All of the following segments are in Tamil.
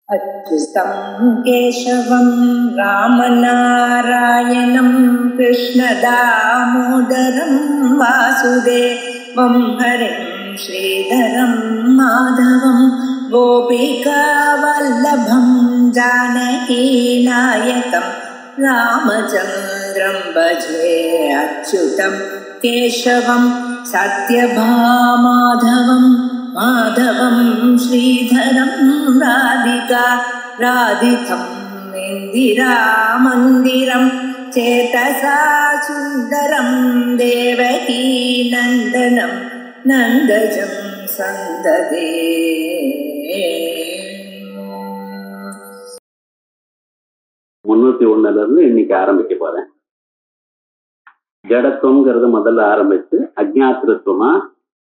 अच्युतं केशवं रामनारायणं कृष्णदामोदरं वासुदेवं हरिं श्रीधरं माधवं गोपिकावल्लभं जानकीनायकं रामचन्द्रं भजे। अच्युतं केशवं सत्यभामाधवं माधवं श्रीधरं राधिका राधितं इन्दिरामन्दिरं चेतसा सुन्दरं देवकी नन्दनं नन्दजं सन्ददे। 301 இன்னைக்கு ஆரம்பிக்க போறேன். ஜடத்துவம்ங்கிறது முதல்ல ஆரம்பிச்சு அஜ்ஞாத்திருத்துவமா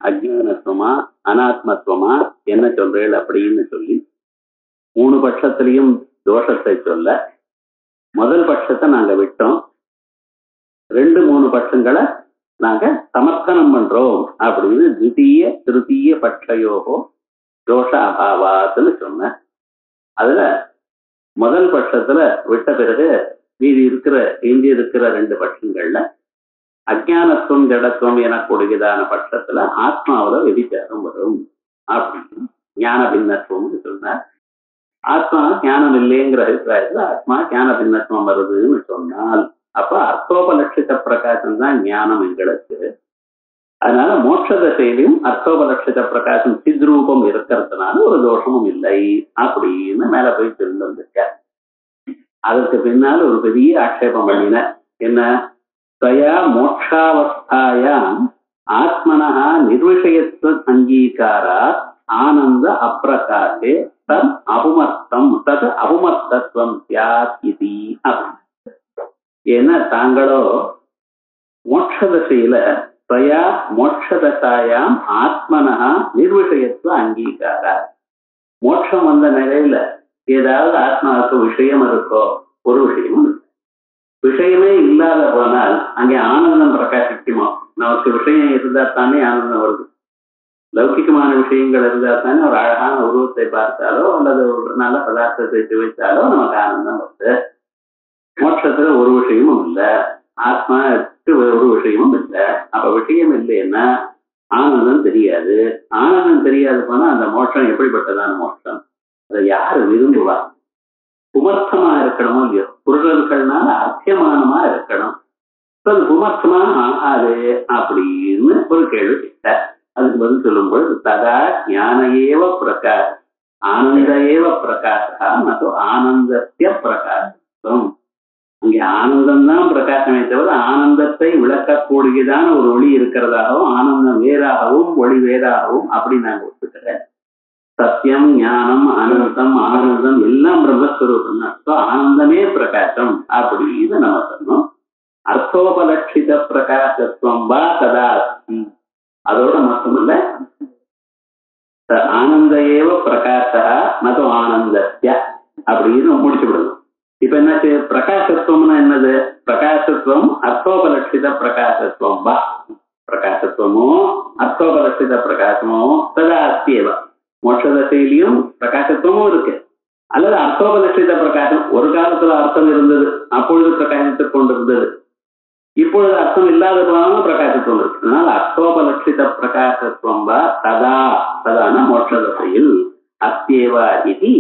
அஜ்ஞானத்துவமா அனாத்மத்துவமா என்ன சொல்றேன் அப்படின்னு சொல்லி 3 பட்சத்திலையும் தோஷத்தை சொல்ல முதல் பட்சத்தை நாங்க விட்டோம். 2-3 பட்சங்களை நாங்க சமர்த்தனம் பண்றோம் அப்படின்னு தித்தீய திருத்தீய பட்சயோகோ தோஷ அபாவாத்துன்னு சொன்ன. அதுல முதல் பட்சத்துல விட்ட பிறகு மீதி எஞ்சி இருக்கிற 2 பட்சங்கள்ல அஜ்ஞானத்துவம் ஜடத்துவம் எனக்கூடியதான பட்சத்துல ஆத்மாவில விதிச்சாரம் வரும் அப்படின்னு ஞான பின்னத்துவம்னு சொன்னார். ஆத்மா ஞானம் இல்லைங்கிற அபிப்பிராயத்துல ஆத்மா ஞான பின்னத்துவம் வருதுன்னு சொன்னால் அப்ப அர்த்தோபலட்சித பிரகாசம் தான் ஞானம் எங்களுக்கு. அதனால மோட்ச தசையிலையும் அர்த்தோபலட்சித பிரகாசம் சித்ரூபம் இருக்கிறதுனால ஒரு தோஷமும் இல்லை அப்படின்னு மேல போய் சொல்லி வந்திருக்க. அதற்கு பின்னால் ஒரு பெரிய ஆட்சேபம் பண்ணின. என்ன? தயா மோட்சாவஸ்தாயாம் ஆத்மனஹா நிர்விஷயத்துவ அங்கீகாரா ஆனந்த அப்பிரகாசே தத் அபுமர்த்தத்துவம் சியாத் இதி. ஏன்னா தாங்களோ மோட்ச தசையில தயா மோட்சதசாயாம் ஆத்மனஹா நிர்விஷயத்துவ அங்கீகாரா, மோட்சம் வந்த நிலையில ஏதாவது ஆத்மாவுக்கு விஷயம் இருக்கோ? ஒரு விஷயமும் இருக்கு. விஷயமே இல்லாத போனால் அங்கே ஆனந்தம் பிரகாசிக்குமோ? நமக்கு விஷயம் இருந்தா தானே ஆனந்தம் வருது. லௌகிகமான விஷயங்கள் இருந்தா தானே ஒரு அழகான உருவத்தை பார்த்தாலோ அல்லது ஒரு நல்ல பதார்த்தத்தை சுவைத்தாலோ நமக்கு ஆனந்தம் வருது. மோட்சத்துல ஒரு விஷயமும் இல்லை, ஆத்மாவுக்கு ஒரு விஷயமும் இல்லை. அப்ப விஷயம் இல்லைன்னா ஆனந்தம் தெரியாது. ஆனந்தம் தெரியாது போனா அந்த மோட்சம் எப்படிப்பட்டதான மோட்சம்? அதை யாரு விரும்புவா? புமர்த்தமா இருக்கணுமோ இல்லையோ? புருஷர்கள்னால அத்தியமானமா இருக்கணும். அது புமர்த்தமா ஆகாது அப்படின்னு ஒரு கேள்வி கேட்ட. அதுக்கு பதில் சொல்லும் பொழுது ததா ஞான ஏவ பிரகாஷ் ஆனந்த ஏவ பிரகாஷா மற்ற ஆனந்தத்திய பிரகாசம். இங்கே ஆனந்தம் தான் பிரகாசமே தவிர ஆனந்தத்தை விளக்கக்கூடியதான ஒரு ஒளி இருக்கிறதாகவும் ஆனந்தம் வேறாகவும் ஒளி வேறாகவும் அப்படி நாங்க ஒத்துக்கிறேன். சத்தியம் ஞானம் அனந்தம் ஆனந்தம் எல்லாம் பிரம்மஸ்வரூபம் தான். ஆனந்தமே பிரகாசம் அப்படின்னு நம்ம சொன்னோம். அர்த்தோபலட்சித பிரகாசத்துவம் வா கதா அஸ்தி. அதோட மட்டுமல்ல ஆனந்த ஏவ பிரகாசா மதோ ஆனந்தத்ய அப்படின்னு முடிச்சு விடணும். இப்ப என்னாச்சு? பிரகாசத்துவம்னா என்னது? பிரகாசத்துவம் அர்த்தோபலட்சித பிரகாசத்துவம் வா. பிரகாசத்துவமோ அர்த்தோபலட்சித பிரகாசமோ ததா அஸ்தியேவ. மோட்ச தசையிலையும் பிரகாசத்துவமும் இருக்கு. அல்லது அர்த்தோபலட்சித பிரகாசம் ஒரு காலத்துல அர்த்தம் இருந்தது, அப்பொழுது பிரகாசித்துக் கொண்டிருந்தது. இப்பொழுது அர்த்தம் இல்லாத போனாலும் பிரகாசத்துவம் இருக்கு. அதனால அர்த்தோபலட்சித பிரகாசத்துவம் வா ததா ததான மோட்ச தசையில் அஸ்தியேவா இது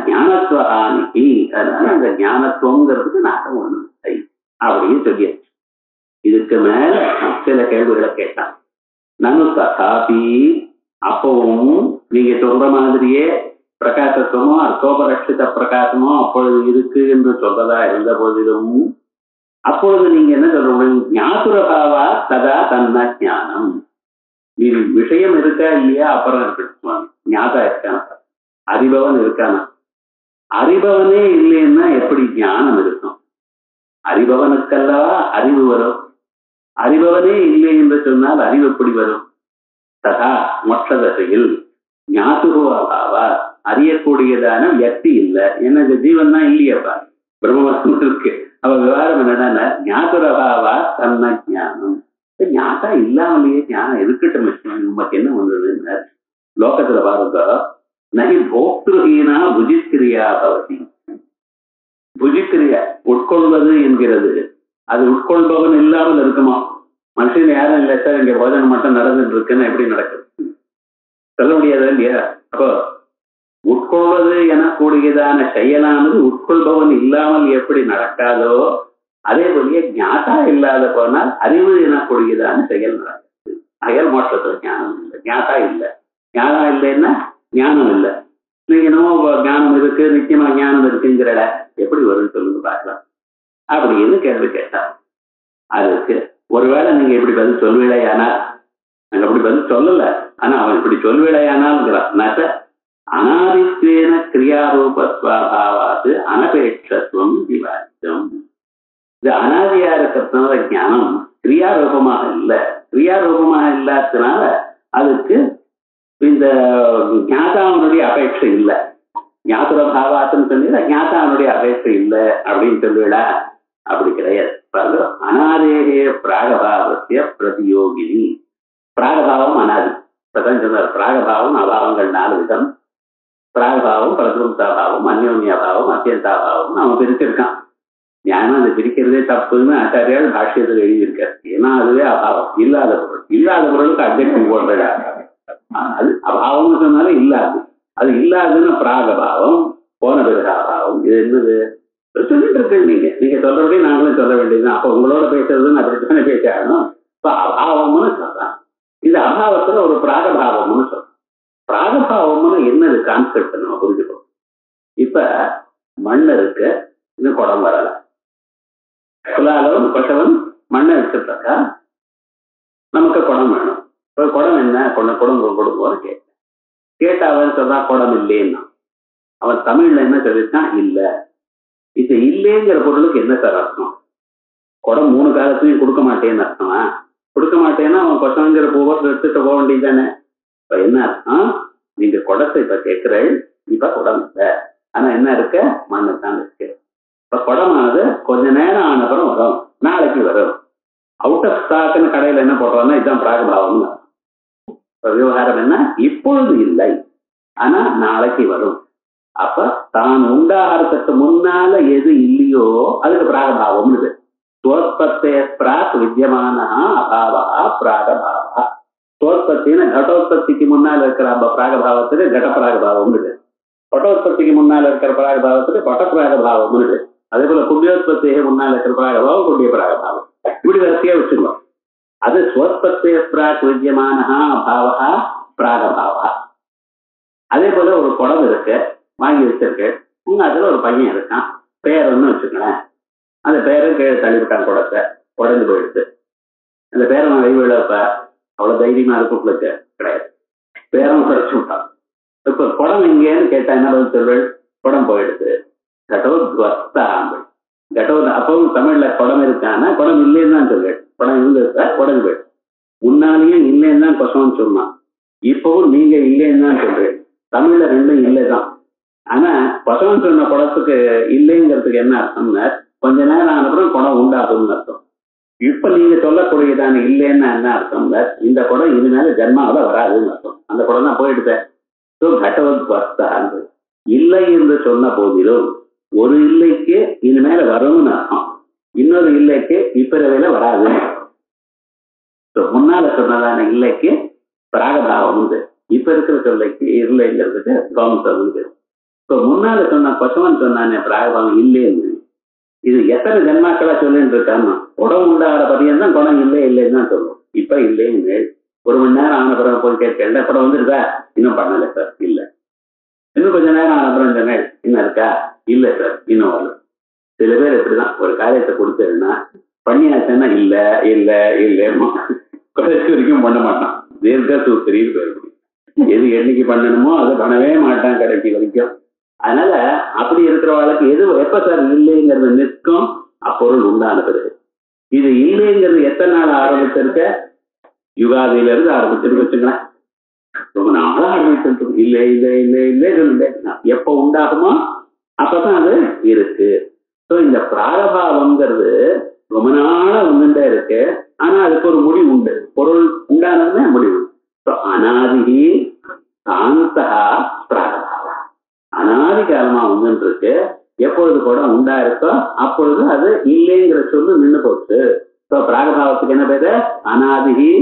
ஞானத்துவஹானிக்கு. அதனால அந்த ஞானத்துவங்கிறதுக்கு நாட்டம் ஒண்ணு இல்லை அப்படின்னு சொல்லியாச்சு. இதுக்கு மேல சில கேள்விகளை கேட்டான். நனு ததாபி, அப்பவும் நீங்க சொல்ற மாதிரியே பிரகாசத்துவமோ அர்த்தோபலட்சித பிரகாசமோ அப்பொழுது இருக்கு என்று சொல்றதா இருந்த போதிலும் அப்பொழுது நீங்க என்ன சொல்ல முடியும்? ஞாசுரபாவா ததா தன்ன ஞானம். நீ விஷயம் இருக்கா இல்லையா அப்புறம் இருக்கட்டும், ஞாதா இருக்கான அறிபவன் இருக்கானா? அறிபவனே இல்லைன்னா எப்படி ஞானம் இருக்கும்? அறிபவனுக்கல்லவா அறிவு வரும். அறிபவனே இல்லை என்று சொன்னால் அறிவு எப்படி வரும்? ததா மோட்ச தசையில் ஞாசுருவாவா, அறியக்கூடியதான வியக்தி இல்லை. என்ன இந்த ஜீவன் தான் இல்லையப்பா, பிரம்மம் இருக்கு. அவ விவகாரம் என்னன்னா ஞாசுரபாவா தன்ன ஞானம். ஞாதா இல்லாமலேயே ஞானம் இருக்கட்டும், நமக்கு என்ன வந்ததுன்னு லோகத்துல பாருங்க. நகி போக்திருஹீனா புஜிஸ்திரி கிரியா பவதி. புஜிக்கிரியா உட்கொள்வது என்கிறது அது உட்கொள்பவன் இல்லாமல் இருக்குமா? மனுஷன் யாரும் இல்லை சார், இங்க போஜனம் மட்டும் நடந்துட்டு இருக்குன்னு எப்படி நடக்குது? சொல்ல முடியாது இல்லையா? அப்போ உட்கொள்வது எனக்கூடியதான செயலானது உட்கொள்பவன் இல்லாமல் எப்படி நடக்காதோ அதே போலிய ஞாதா இல்லாத போனால் அறிவு எனக்கூடியதான செயல் நடக்குது. அயல் மோட்சத்துல ஞானம் இல்லை, ஞாதா இல்லை. ஞானா இல்லைன்னா ஞானம் இல்லை. நீங்க என்னமோ ஞானம் இருக்கு, நிச்சயமா ஞானம் இருக்குங்கிற எப்படி வரும்னு சொல்லுங்க பார்க்கலாம் அப்படின்னு கேள்வி கேட்டா அதுக்கு ஒருவேளை நீங்க இப்படி பதில் சொல்விடையானால், நாங்க அப்படி பதில் சொல்லல, ஆனா அவன் இப்படி சொல்விடையானால்ங்கிறான். அனாதித்வேன கிரியாரூபஸ்வபாவாது அனபேட்சத்துவம் விவாதம். இது அனாதியா இருக்கிறதுனால ஞானம் கிரியாரூபமாக இல்லை. கிரியாரூபமாக இல்லாததுனால அதுக்கு இந்த ஞாதாவனுடைய அபேட்சை இல்லை. ஞாபக பாவாத்துன்னு சொல்லி ஞாதாவனுடைய அபேட்சை இல்லை அப்படின்னு சொல்லுவிடா, அப்படி கிடையாது. அனாதேகே பிராகபாவத்திய பிரதியோகினி. பிராகபாவம் அனாதி. இப்பதான் சொன்னார், பிராகபாவம் அபாவங்கள் 4 விதம். பிராகபாவம், பிரதிருப்தாபாவம், அந்யோன்யாபாவம், அத்தியந்தாபாவம் அவன் பிரிச்சிருக்கான். ஞானம் அது பிரிக்கிறதே தப்புன்னு ஆச்சாரியால் பாஷ்யத்தில் எழுதியிருக்காரு. ஏன்னா அதுவே அபாவம், இல்லாத பொருள். இல்லாத பொருளுக்கு அப்ஜெக்டிவ் போடுறா. அது அபாவம்னு சொன்னாலும் இல்லாது. அது இல்லாதுன்னு பிராகபாவம், போன பிறகு அபாவம். இது என்னது சொல்லிட்டு இருக்கு. நீங்க சொல்றபடி நாங்களும் சொல்ல வேண்டியதுதான். அப்ப உங்களோட பேசுறதுன்னு அப்படித்தானே பேசாகணும். இப்ப அபாவம்னு சொல்றான். இந்த அபாவத்துல ஒரு பிராகபாவம்னு சொல்றான். பிராகபாவம்னு என்னது கான்செப்ட் நம்ம புரிஞ்சுக்கணும். இப்ப மண் இருக்கு, இன்னும் குடம் வரல. குலாலவன் கொட்டவன் மண்ணை வச்சிருக்கா, நமக்கு குடம் வேணும். இப்ப குடம் என்ன, குடம் கொடுப்போம் கேட்டா அவன் சொல்றா குடம் இல்லைன்னா. அவன் தமிழ்ல என்ன சொல்லிருக்கான், இல்ல. இது இல்லைங்கிற பொருளுக்கு என்ன சார் அர்த்தம்? குடம் 3 காலத்துலையும் கொடுக்க மாட்டேன்னு அர்த்தமா? கொடுக்க மாட்டேன்னா அவன் கொட்டங்கிற பூவை எடுத்துட்டு போக வேண்டியதானே. இப்ப என்ன அர்த்தம், நீங்க குடத்தை இப்ப கேட்கிறேன், இப்ப குடம் இல்லை, ஆனா என்ன இருக்க, மண்ணு தான் இருக்கு. இப்ப குடமானது கொஞ்ச நேரம் ஆனப்புறம் வரும், நாளைக்கு வரும். அவுட் ஆஃப் ஸ்டாக்னு கடையில என்ன போட்டோம்னா இதுதான் பிராகபாவம்னு. விவகாரம் என்ன, இப்பொழுது இல்லை, ஆனா நாளைக்கு வரும். அப்ப தான் உண்டாகிறதுக்கு முன்னால எது இல்லையோ அதுக்கு பிராகபாவம். இது தோற்பத்தே பிராக் வித்தியமான அபாவா பிராகபாவா. தோற்பத்தின்னு கடோத்பத்திக்கு முன்னால் இருக்கிற பிராகபாவத்துக்கு கட பிராகபாவம் இருக்கு. பட்டோத்பத்திக்கு முன்னால் இருக்கிற பிராகபாவத்துக்கு பட்ட பிராகபாவம் இருக்கு. அதே போல புண்ணியோத்பத்திக்கு முன்னால் இருக்கிற பிராகபாவம் புண்ணிய பிராகபாவம். இப்படி வரிசையா வச்சுக்கணும். அது ஸ்வத்பத்தே பிராக் வித்தியமான அபாவா பிராகபாவா. அதே போல ஒரு குடம் இருக்கு, வாங்கி வச்சிருக்கு. அதுல ஒரு பையன் இருக்கான், பேர் ஒன்று வச்சுக்கலேன். அந்த பேரும் கீழே தள்ளிவிட்டான், குடத்தை உடஞ்சு போயிடுச்சு. அந்த பேரை நான் வைவிழப்ப அவ்வளவு தைரியமா இருக்கு கிடையாது. பேரும் குறைச்சு விட்டான். இப்ப குடம் எங்கேன்னு கேட்டா என்ன பதில் சொல்வேன், குடம் போயிடுது. கடவுள் கடவுள். அப்பவும் தமிழ்ல குடம் இருக்கான்னா குடம் இல்லைன்னு தான் சொல்வேன். குடம் இருந்திருக்கா, குடஞ்சு போயிடுச்சு. முன்னாலேயும் இல்லைன்னு தான் கொசம்னு சொன்னான், இப்பவும் நீங்க இல்லைன்னு தான் சொல்றேன். தமிழ்ல ரெண்டும் இல்லைதான். ஆனா கொசவன் சொன்ன குடத்துக்கு இல்லைங்கிறதுக்கு என்ன அர்த்தம்னா கொஞ்ச நேரம் ஆனப்புறம் குடம் உண்டாகும்னு அர்த்தம். இப்ப நீங்க சொல்லக்கூடியதான இல்லைன்னா என்ன அர்த்தம்ல, இந்த குடம் இனிமேல ஜென்மாவில வராதுன்னு அர்த்தம். அந்த குடம் தான் போயிடுது. கடவுள் வஸ்தாண்டு இல்லை என்று சொன்ன போதிலும் ஒரு இல்லைக்கு இனிமேல வரும்னு அர்த்தம், இன்னொரு இல்லைக்கு இப்பிறவையில வராதுன்னு அர்த்தம். முன்னால சொன்னதான இல்லைக்கு பிராகபாவம் உண்டு, இப்ப இருக்கிற சொல்லைக்கு இல்லைங்கிறதுக்கு கவனம் உண்டு. இப்ப முன்னால சொன்ன பசுவன் சொன்னானே பிராகபாவம் இல்லைன்னு, இது எத்தனை ஜென்மாக்களா சொல்லிட்டு இருக்கான்னு. குடம் உண்டாகிற பதியம் தான் குடம் இல்லை இல்லைன்னு தான் சொல்லுவோம். இப்ப இல்லைன்னு 1 மணி நேரம் ஆன பிறகு போய் கேட்க குடம் வந்துருக்கா, இன்னும் பண்ணல சார், இல்ல. இன்னும் கொஞ்ச நேரம் ஆன பிறகு சொன்னேன், இன்னும் இருக்கா, இல்ல சார், இன்னும் வரல. சில பேர் எப்படிதான் ஒரு காரியத்தை கொடுத்ததுன்னா பண்ணியாச்சுன்னா இல்ல இல்ல இல்ல கடைசி வரைக்கும் பண்ண மாட்டான். தீர்க்க சூத்திரின்னு போயிருக்கும். எது என்னைக்கு பண்ணணுமோ அதை பண்ணவே மாட்டான் கடைசி வரைக்கும். அதனால அப்படி இருக்கிறவளுக்கு எது எப்ப சார் இல்லைங்கிறது நிற்கும், அப்பொருள் உண்டான பிறகு. இது இல்லைங்கிறது எத்தனை நாள் ஆரம்பிச்சிருக்க, யுகாதியில இருந்து ஆரம்பிச்சிருக்கு வச்சுங்களேன். ரொம்ப நாளா ஆரம்பிச்சிருக்கு. இல்லை இல்லை இல்லை இல்லை இல்லை எப்ப உண்டாகுமோ அப்பதான் அது இருக்கு. ஸோ இந்த பிராரபாவம்ங்கிறது ரொம்ப நாளா வந்துட்டே இருக்கு. ஆனா அதுக்கு ஒரு முடிவு உண்டு, பொருள் உண்டானதுமே முடிவு. அனாதி சாந்தா பிராரபாவம். அனாதி காலமா வந்துட்டு இருக்கு. எப்பொழுது கூட உண்டா இருக்கோ அப்பொழுது அது இல்லைங்கிற சொல்லு நின்று போச்சு. பிராகபாவத்துக்கு என்ன பேரு? அனாதிகி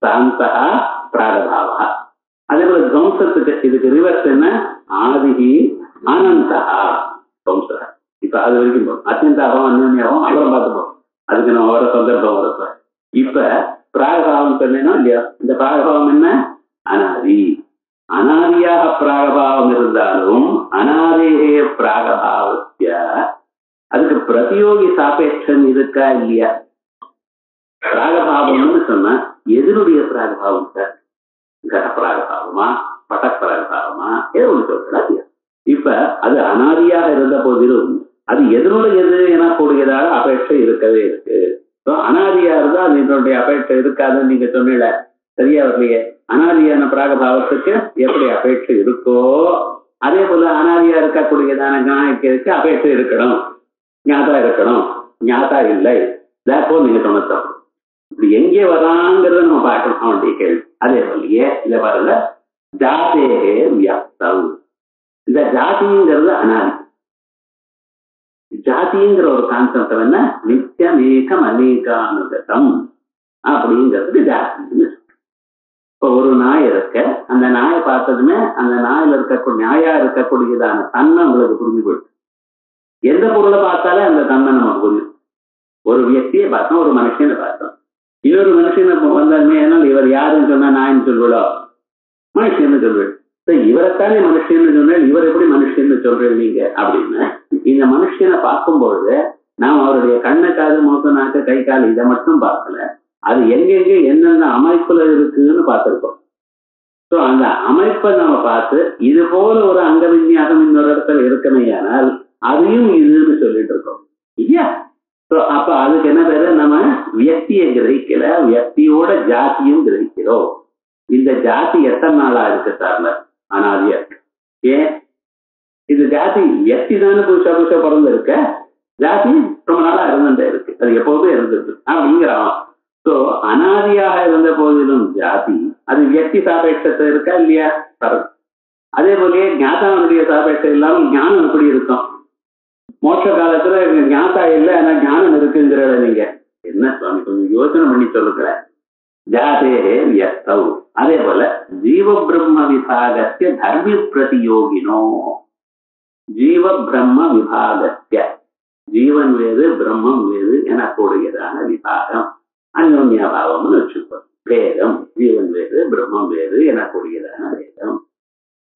சாந்தா பிராகபாவா. அதே போல துவம்சத்துக்கு இதுக்கு ரிவர்ஸ் என்ன? ஆதிகி அனந்தா துவம்ச. இப்ப அது வரைக்கும் போகும். அத்தியந்தாகவும் அந்யோன்யாவும் அப்புறம் பார்த்துப்போம். அதுக்கு நம்ம வர சந்தர்ப்பம் வரப்ப இப்ப பிராகபாவம் சொன்னேன்னா இல்லையா? இந்த பிராகபாவம் என்ன? அனாதி. அனாதியாக பிராகபாவம் இருந்தாலும் அனாதேய பிராகபாவத்திய அதுக்கு பிரதியோகி சாபேட்சம் இருக்கா இல்லையா? பிராகபாவம்னு சொன்னா எதனுடைய பிராகபாவம் சார்? கட பிராகபாவமா பட பிராகபாவமா ஏதோ ஒன்று சொல்றா இல்லையா? இப்ப அது அனாதியாக இருந்த போதிலும் அது எதனுடையது எனக்கூடியதாக அபேட்சை இருக்கவே இருக்கு. அனாதியா இருந்தா அது இதனுடைய அபேட்சை இருக்காதுன்னு நீங்க சொன்னீங்க, சரியா வரலையே. அனாதியான பிராகபாவத்துக்கு எப்படி அபேட்சை இருக்கோ அதே போல அனாதியா இருக்கக்கூடியதான ஞானக்கு அபேட்சை இருக்கணும், ஞாதா இருக்கணும். ஞாதா இல்லை, தேப்போ நீங்க சொன்னோம். இப்படி எங்கே வராங்கிறத நம்ம பார்க்கணும் அவனுடைய கேள்வி. அதே போலயே இத பாருங்க, ஜாதேகே வியாப்தம். இந்த ஜாதிங்கிறது அனாதி. ஜாதிங்கிற ஒரு கான்செப்ட் என்ன? நித்தியம் ஏகம் அநேகானுகதம் அப்படிங்கிறதுக்கு ஜாதி. இப்ப ஒரு நாய் இருக்க, அந்த நாயை பார்த்ததுமே அந்த நாயில இருக்கக்கூடிய நாயா இருக்கக்கூடியதான தன்மை உங்களுக்கு புரிஞ்சு போயிடுச்சு. எந்த பொருளை பார்த்தாலே அந்த தன்மை நமக்கு புரியும். ஒரு வியக்தியை பார்த்தோம், ஒரு மனுஷனை பார்த்தோம், இன்னொரு மனுஷனை வந்தாலுமே இவர் யாருன்னு சொன்னா நாயின்னு சொல்லுவோ, மனுஷன்னு சொல்லுவேன். இவரைத்தானே மனுஷன்னு சொன்னால் இவர் எப்படி மனுஷன்னு சொல்றேன் நீங்க அப்படின்னு. இந்த மனுஷனை பார்க்கும்பொழுது நாம் அவருடைய கண்ணு காது மூக்கு நாக்கு கை கால் இதை மட்டும் பார்க்கல, அது எங்கெங்க என்னென்ன அமைப்புல இருக்குன்னு பார்த்திருக்கோம். ஸோ அந்த அமைப்பை நம்ம பார்த்து இது போல ஒரு அங்க விஞ்ஞானம் இன்னொரு இடத்துல இருக்கமையானால் அதையும் இதுன்னு சொல்லிட்டு இருக்கோம் இல்லையா? ஸோ அப்ப அதுக்கு என்ன பேரு? நம்ம வியக்தியை கிரகிக்கல, வியக்தியோட ஜாதியும் கிரகிக்கிறோம். இந்த ஜாதி எத்தனை நாளா இருக்கு சார்ல? அனாதியா இருக்கு. ஏன் இது ஜாதி? வியக்தி தானே புதுசா புதுசா பிறந்து இருக்க, ஜாதி ரொம்ப நாளா இருந்துட்டே இருக்கு, அது எப்போதும் இருந்துருக்கு அப்படிங்கிறான். சோ அனாதியாக இருந்த போதிலும் ஜாதி அது வியக்தி சாபேட்சத்தை இருக்கா இல்லையா? அதே போலயே ஞாதாவுடைய சாபேட்சம் இல்லாமல் ஞானம் எப்படி இருக்கும்? மோட்ச காலத்துல ஞாதா இல்லை ஆனா ஞானம் இருக்குங்கிற நீங்க என்ன சுவாமி கொஞ்சம் யோசனை பண்ணி சொல்லுகிற. ஜாதே வியக்தௌ. அதே போல ஜீவ பிரம்ம விபாகத்திய தர்மி பிரதியோகினோ. ஜீவ பிரம்ம விபாகத்திய ஜீவன் வேறு பிரம்மம் வேறு எனக்கூடியதான விபாகம் அந்யோன்யாபாவம்னு வச்சுக்கோம். பேதம், ஜீவன் வேறு பிரம்மம் வேறு எனக்கூடியதான பேதம்.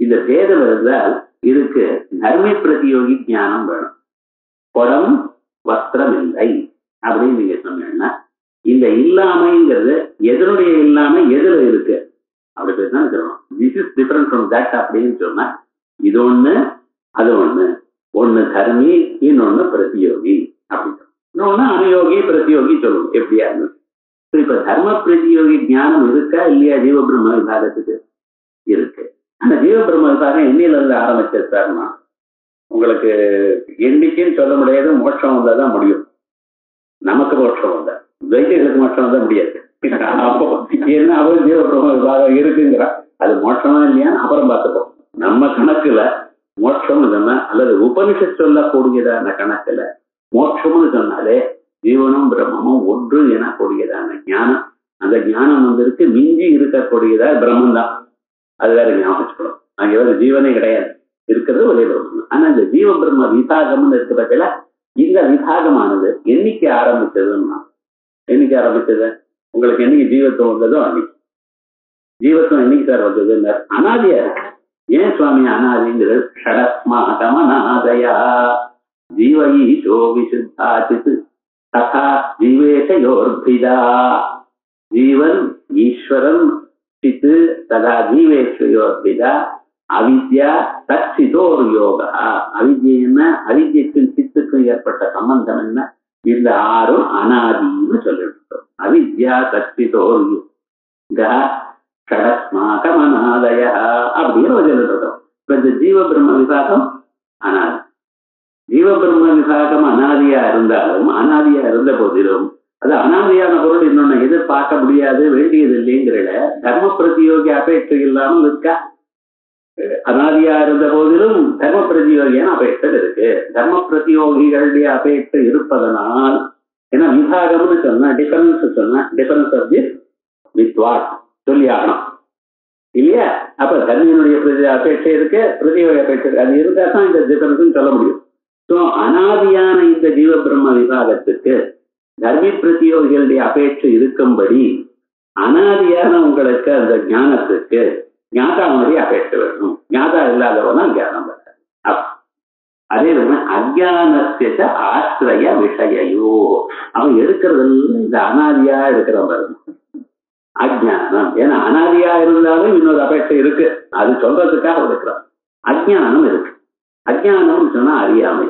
இந்த பேதம் இருந்தால் இதுக்கு தர்மி பிரதியோகி ஞானம் வேணும். குடம் வஸ்திரம் இல்லை அப்படின்னு நீங்க சொன்னீங்கன்னா இந்த இல்லாமைங்கிறது எதனுடைய இல்லாமை எதுல இருக்கு அப்படி பேசினா சொல்லணும். This is different from that அப்படின்னு சொன்னா இது ஒண்ணு அது ஒண்ணு, ஒண்ணு தர்மி இன்னொன்னு பிரதியோகி அப்படின்னு சொல்லணும். இன்னொன்னு அனுயோகி பிரதியோகி சொல்லணும். எப்படியா இருந்தது? இப்ப தர்ம பிரதியோகி ஞானம் இருக்கா இல்லையா ஜீவ பிரம்ம விபாகத்துக்கு? இருக்கு. ஆனா ஜீவ பிரம்ம விபாகம் எண்ணில இருந்து ஆரம்பிச்சிருக்காருன்னா உங்களுக்கு எண்ணிக்கைன்னு சொல்ல முடியாது. மோட்சம் வந்தாதான் முடியும். நமக்கு மோட்சம் வந்தா, துவைத்திகளுக்கு மோட்சம் வந்தா முடியாது. அப்போ என்ன அவர் ஜீவ பிரம்ம விபாகம் இருக்குங்கிறா, அது மோட்சமா இல்லையான்னு அப்புறம் பார்த்துப்போம். நம்ம கணக்குல மோட்சம் சொன்னா அல்லது உபனிஷத் சொல்லக்கூடியதான கணக்குல மோட்சம்னு சொன்னாலே ஜீவனும் பிரம்மமும் ஒன்று எனக்கூடியதான ஞானம். அந்த ஞானம் வந்திருக்கு, மிஞ்சி இருக்கக்கூடியதா பிரம்மம் தான். அது வேற ஞாபகம் வச்சுக்கணும். அங்கே வேற ஜீவனே கிடையாது, இருக்கிறது ஒரே பிரம்மம். ஆனா இந்த ஜீவ பிரம்ம விபாகம்னு இருக்க பட்சல இந்த விபாகமானது என்னைக்கு ஆரம்பிச்சதுன்னா, என்னைக்கு ஆரம்பிச்சது? உங்களுக்கு என்னைக்கு ஜீவத்துவம் வந்ததோ அன்னைக்கு. ஜீவத்துவம் என்னைக்கு சார் வந்ததுன்னு அனாதியா இருக்கு. ஏன் சுவாமி அனாதிங்கிறது? ஷடஸ்மாதமனாதயா ஜீவஈஷோ விசுத்தாச்சித் ததா ஜீவேஷயோர்பிதா. ஜீவன் ஈஸ்வரன் சித்து ததா ஜீவேஷயோர்பிதா அவித்யா தச்சிதோர் யோகா. அவித்யை என்ன? அவித்யக்கும் சித்துக்கும் ஏற்பட்ட சம்பந்தம் என்ன? இந்த ஆறும் அனாதின்னு சொல்லிட்டு அவித்யா தச்சிதோர் யோகா ஷடஸ்மாகமனாதய அப்படின்னு சொல்லிட்டு இருக்கோம். இப்ப இந்த ஜீவ பிரம்ம விபாகம் அனாதி. ஜீவ பிரம்ம விபாகம் அனாதியா இருந்தாலும், அனாதியா இருந்த போதிலும் அது அனாதியான பொருள் இன்னொன்னு எதிர்பார்க்க முடியாது, வேண்டியது இல்லைங்கிற தர்ம பிரதியோகி அபேட்சை இல்லாமல் இருக்கா? அனாதியா இருந்த போதிலும் தர்ம பிரதியோகியான அபேட்சை இருக்கு. தர்ம பிரதியோகிகளுடைய அபேட்சை இருப்பதனால் ஏன்னா விபாகம்னு சொன்னா difference of this with what சொல்லி ஆகணும் இல்லையா? அப்ப தர்மியினுடைய அபேட்சை இருக்கு, பிரதியோக அபேட்சை இருக்கு. அது இருந்தா தான் இந்த டிஃபரன்ஸ் சொல்ல முடியும். ஸோ அனாதியான இந்த ஜீவ பிரம்ம விபாகத்துக்கு தர்மி பிரதியோகிகளுடைய அபேட்சை இருக்கும்படி அனாதியான உங்களுக்கு அந்த ஞானத்துக்கு ஞாதாவுடைய அபேட்சை வேணும். ஞாதா இல்லாதவனா ஞானம் வராது. அதே மாதிரி அஜானத்திய ஆசிரிய விஷயையோ அவன் எடுக்கிறதெல்லாம் இந்த அனாதியா எடுக்கிற பாருங்க அஜானம். ஏன்னா அனாதியா இருந்தாலும் இன்னொரு அபேட்சை இருக்கு, அது சொல்றதுக்காக எடுக்கிறான். அஜானம் இருக்கு. அஜானம் சொன்னா அறியாமை.